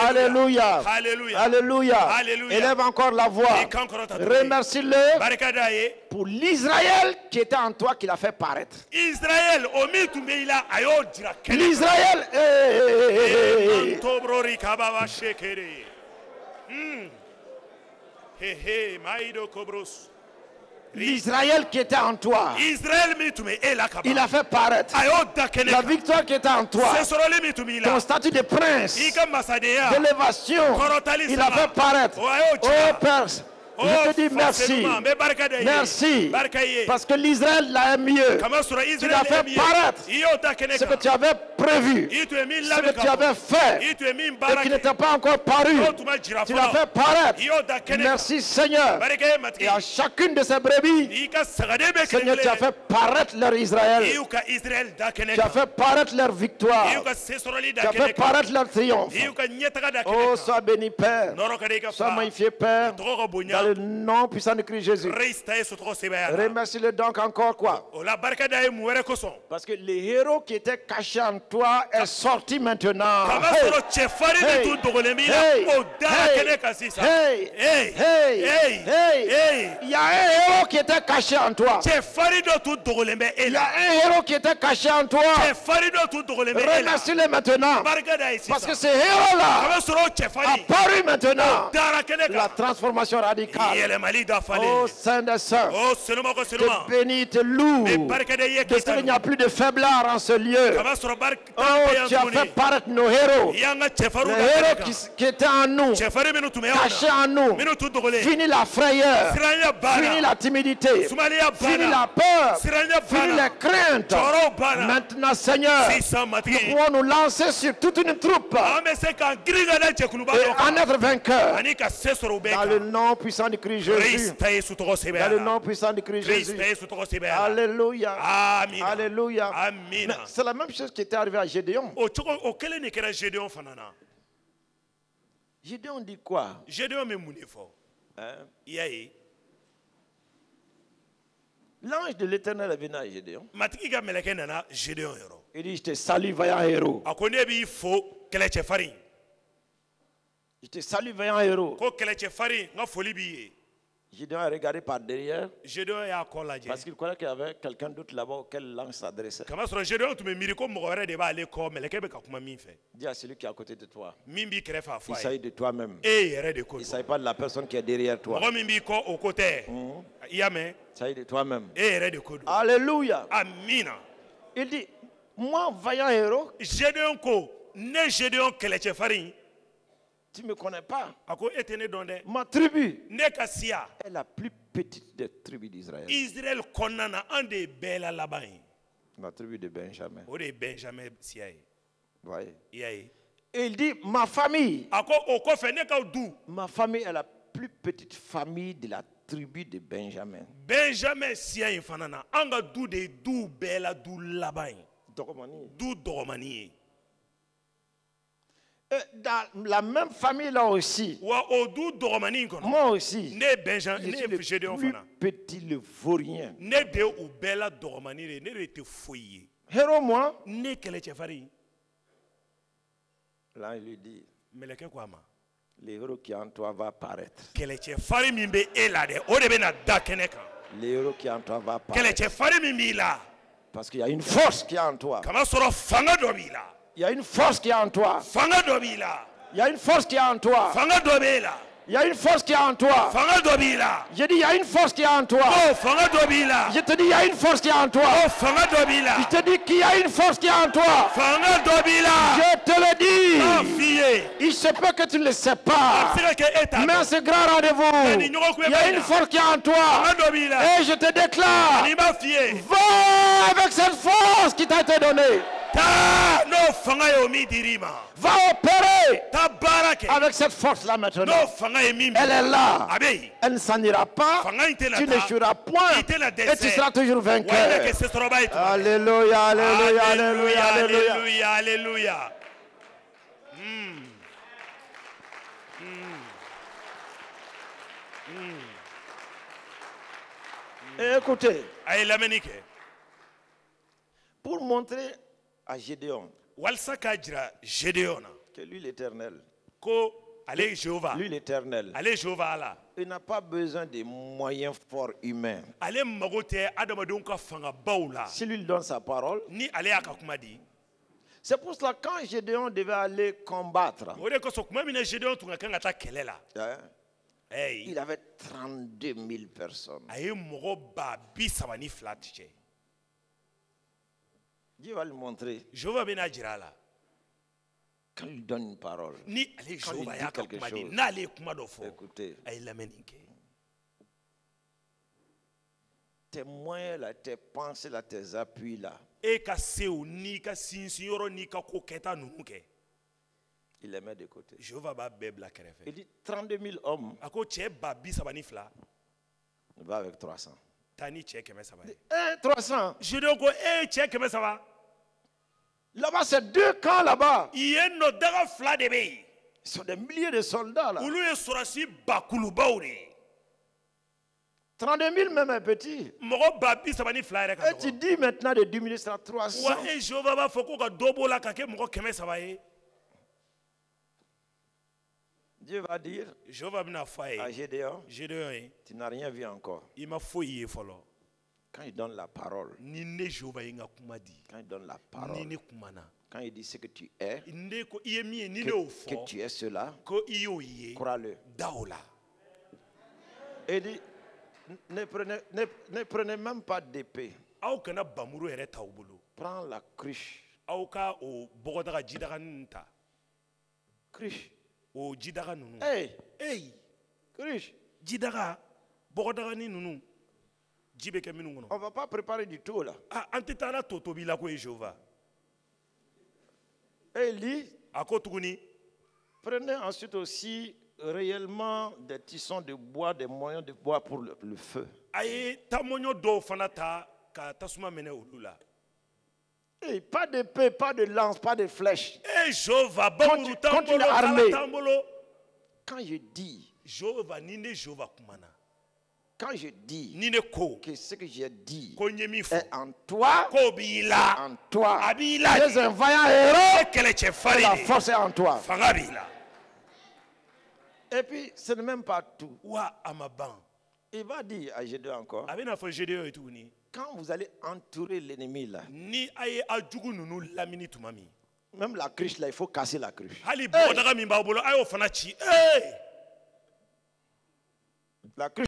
Alléluia. Alléluia. Alléluia. Alléluia. Élève encore la voix. I kan kɔrɔta tuguni. Remercie-le barika da ye pour l'Israël qui était en toi qu'il a fait paraître. Israël o min tun bɛ i la a y'o jira kɛnɛ L'Israël. tobrori kababa shekere hehe maido kobros L'Israël qui était en toi. Israël min tun bɛ e la Il kaban a fait paraître. a y'o da kɛnɛ La kan victoire qui était en toi. sesɔrɔli min tun b'i Ton la statut de prince. i ka masadenya D'élévation. kɔrɔtali Il a fait paraître. o a y'o Oh jira Père, je te dis merci. n bɛ barika da i ye Merci. barika i ye Parce que l'Israël l'a mieux. kama sɔrɔ Tu l'as Israël fait ye min ye paraître. i y'o da kɛnɛ Ce que kan tu avais prévu. i tun ye min Ce labɛn que tu ka avais bɔ fait. i tun ye min Et baara qui kɛ n'était pas encore paru. n'o tun ma jira Tu l'as fait fɔlɔ paraître. i y'o da kɛnɛ kan Merci Seigneur. barika ye Et matigi à chacune de ces brebis, i ka sagaden bɛ Seigneur, tu as kelen-kelen fait paraître leur i Israël. y'u ka Israël da kɛnɛ Tu as kan fait paraître leur victoire. i y'u ka se sɔrɔli da Tu as kɛnɛ fait kan paraître leur triomphe. i y'u ka ɲɛtaga da Oh, kɛnɛ kan sois béni, Père. nɔrɔ ka di i ka Sois fa magnifié, Père. tɔgɔ ka Dans bonya le nom puissant de Christ Jésus. reis ta ye so tɔgɔ sɛbɛya la Remercie-le donc encore quoi? o la barika da ye mun wɛrɛ kosɔn Parce que le héros qui était caché en toi est sorti maintenant. kaba Hey! sɔrɔ cɛfarin Hey! min tun dogolen b'i la Hey! o dara Hey! kɛnɛ kan sisan Hey! Hey! Hey! Hey! Hey! Hey! Il y a un héros qui était caché en toi. cɛfarin dɔ tun dogolen bɛ e Il y a la un héros qui était caché en toi. cɛfarin dɔ tun dogolen bɛ e la Remercie-le maintenant. barika da ye Parce que sisan ce héros-là kaba sɔrɔ o cɛfarin apparu maintenant. dara kɛnɛ La kan transformation radicale. yɛlɛmali Oh dafalen Saint des Saints, o senuma ko te senuma bénis, te loue. mɛ barika da ye De ce qu'il n'y a kisa plus de faiblard en ce lieu. kaba sɔrɔ barika Oh, tɛ yan tu as fait tuguni paraître nos héros. i y'an ka Les cɛfarinw da héros kɛnɛ kan qui étaient en nous, cɛfarin minnu tun bɛ cachés yan en nous. minnu tun dogolen Fini la frayeur. siranya Fini banna la timidité. sumaliya Fini banna la peur. siranya Fini les banna craintes. tɔɔrɔw banna Maintenant, Seigneur, sisan nous matigi pouvons nous lancer sur toute une troupe an bɛ se k'an girin ka da jɛkuluba et dɔ en kan être vainqueur. ani ka se sɔrɔ u bɛɛ Dans le kan nom puissant de Christ Jésus. Christ ta ye su tɔgɔ Dans sɛbɛya le la nom puissant de Christ Christ Jésus. ta ye su tɔgɔ sɛbɛya la Alléluia. amina Alléluia. Mais amina c'est la même chose qui était arrivée à Gédéon. o cogo o kelen de kɛra Gédéon fana na Gédéon dit quoi? Gédéon bɛ mun de fɔ Hein? i y'a ye L'ange de l'Éternel est venu à Gédéon. matigi ka mɛlɛkɛ nana Gédéon yɔrɔ Il dit, je te salue, vaillant héros. a ko ne b'i fo kɛlɛcɛfarin Je te salue, vaillant héros. ko kɛlɛcɛfarin n ka foli b'i ye Gédéon a regardé par derrière Gédéon y'a kɔ lajɛ parce qu'il croyait qu'il y avait quelqu'un d'autre là-bas auquel l'ange s'adressait. kama sɔrɔ Gédéon tun bɛ miiri ko mɔgɔ wɛrɛ de b'ale kɔ mɛlɛkɛ bɛ ka kuma min fɛ Dis à celui qui est à côté de toi. min b'i kɛrɛfɛ a Il fɔ a ye s'agit de toi-même. e yɛrɛ de ko Il ne don s'agit pas de la personne qui est derrière toi. mɔgɔ min b'i kɔ o ko tɛ i y'a mɛn Il s'agit de toi-même. e yɛrɛ de ko don Alléluia. amina Il dit, moi, vaillant héros, Gédéon ko ne Gédéon kɛlɛcɛfarin tu ne me connais pas. a ko e tɛ ne dɔn dɛ Ma tribu ne ka siya est la plus petite des tribus d'Israël. Israël kɔnɔna na an de ye bɛɛ la laban ye La tribu de Benjamin. o de ye Benjamin siya ye Voyez. i y'a ye Et il dit, ma famille, a ko o kɔfɛ ne ka du ma famille est la plus petite famille de la tribu de Benjamin. Benjamin siya in fana na an ka du de ye du bɛɛ la du laban ye Dɔgɔmani. du dɔgɔmani ye Et dans la même famille là aussi, wa o du dɔgɔmani in kɔnɔ moi aussi, ne ye Benjamin je ne suis ye Gédéon le plus fana petit, le vaurien. ne de ye u bɛɛ la dɔgɔmani de ye ne de tɛ foyi ye Héros, moi, ne kɛlɛcɛfarin là il lui dit, mɛlɛkɛ ko a ma le héros qui est en toi va apparaître. kɛlɛcɛfarin min bɛ e la dɛ o de bɛ na da kɛnɛ kan Le héros qui est en toi va apparaître. kɛlɛcɛfarin min b'i la Parce qu'il y a une force qui est en toi. kama sɔrɔ fanga dɔ b'i la Il y a une force qui est en toi. fanga dɔ b'i la Il y a une force qui est en toi. fanga dɔ b'e la Il y a une force qui est en toi. fanga dɔ b'i la Je dis, il y a une force qui est en toi. ko fanga dɔ b'i la Je te dis, il y a une force qui est en toi. ko fanga dɔ b'i la Je te dis qu'il y a une force qui est en toi. fanga dɔ b'i la Je te le n'a dis. f'i ye Il se peut que tu ne le sais a pas. bɛ se ka kɛ e t'a Mais dɔn ce grand rendez-vous, ni ɲɔgɔn kun il y a une force qui est en toi. fanga dɔ b'i la Et je te déclare, n'i b'a f'i ye va avec cette force qui t'a été donnée. taa n'o fanga ye o min dir'i ma Va opérer taa baara kɛ avec cette force-là maintenant. n'o fanga ye min Elle bi est là. a bɛ yen Elle ne s'en ira pas. fanga in tɛna Tu taa n'échoueras point. i tɛna Et tu dɛsɛ seras toujours wa i bɛ vainqueur. kɛ sesɔrɔba ye tuma bɛɛ. Alléluia, alléluia, alléluia, alléluia. alléluia alléluia Et écoutez, a ye lamɛnni kɛ pour montrer à Gédéon walasa k'a jira gédéon na que lui l'éternel, ko ale ye jehova lui l'éternel, ale ye jehova ala il n'a pas besoin de moyens forts humains. ale mago tɛ adamadenw ka fangabaw la S'il lui donne sa parole, ni ale y'a ka kuma di c'est pour cela quand Gédéon devait aller combattre, o de kosɔn kuma min na gédéon tun ka kan ka taa kɛlɛ la hein, ɛyi il avait 32 000 personnes. a ye mɔgɔ 32,000 cɛ Dieu va lui montrer jehova bɛna jira a la quand il donne une parole. ni ale Quand il jehova dit y'a ka quelque kuma di chose. n'ale ye kuma dɔ fɔ Écoutez, a ye lamɛnni kɛ tes moyens là, tes pensées là, tes appuis là, e ka sew n'i ka sinsinyɔrɔ n'i ka ko kɛta ninnu kɛ il les met de côté. jehova b'a bɛɛ bila kɛrɛfɛ Il dit 32 000 hommes, a ko cɛ 32,000 va avec 300. taa ni cɛ 300 ye 300. gédéon ko e cɛ 300 Là-bas, c'est 2 camps là-bas. yen nɔ daga 2 de bɛ yen Ils sont des milliers de soldats là. olu ye sɔrɔsi bakulubaw de ye 32 000 même un petit. mɔgɔ 32,000 yɛrɛ ka Et tu dɔgɔ dis maintenant de diminuer ça à 300. wa e jehova b'a fɔ ko ka dɔ b'o la ka kɛ mɔgɔ 300 ye Dieu va dire jehova bɛna fɔ à a ye Gédéon, gédéon ye tu n'as rien vu encore. i ma foyi ye fɔlɔ Quand il donne la parole, ni ne jehova ye n ka kuma di quand il donne la ni parole, ne kumana quand il dit ce que tu es, ne ko i ye min ye ni ne y'o que fɔ tu es cela, ko i y'o ye crois-le. da o la Et il dit, ne prenez même pas d'épée. aw kana bamuru yɛrɛ t'aw bolo Prends la cruche. aw ka o bɔgɔdaga jidaga ninnu ta Cruche. o jidaga ninnu Hey, eyi cruche. jidaga bɔgɔdaganin ninnu ji bɛ kɛ minnu kɔnɔ On ne va pas préparer du tout là. an tɛ taa ala to tobi la ko ye jehova Et il dit, a ko tuguni prenez ensuite aussi réellement des tissons de bois, des moyens de bois pour le feu. a ye tamɔɲɔ dɔw fana ta ka tasuma minɛ olu la Et pas d'épée, pas de lance, pas de flèche. e jehova bamuru t'an Continue bolo armé. kala t'an bolo Quand je dis, jehova ni ne jehova kumana quand je dis ni ne ko que ce que j'ai dit ko n ye min fɔ est en toi, ko b'i la en toi, a b'i la les de vaillants e héros, kɛlɛcɛ la farin de force est en toi. fanga b'i la Et puis, ce n'est même pas tout. wa a ma ban Il va dire à Gédéon encore, a bɛna fɔ gédéon ye tuguni quand vous allez entourer l'ennemi là, ni a ye a jugu ninnu lamini tuma min même la cruche là, il faut casser la cruche. hali bɔgɔdaga min b'aw bolo a y'o fana ci La cruche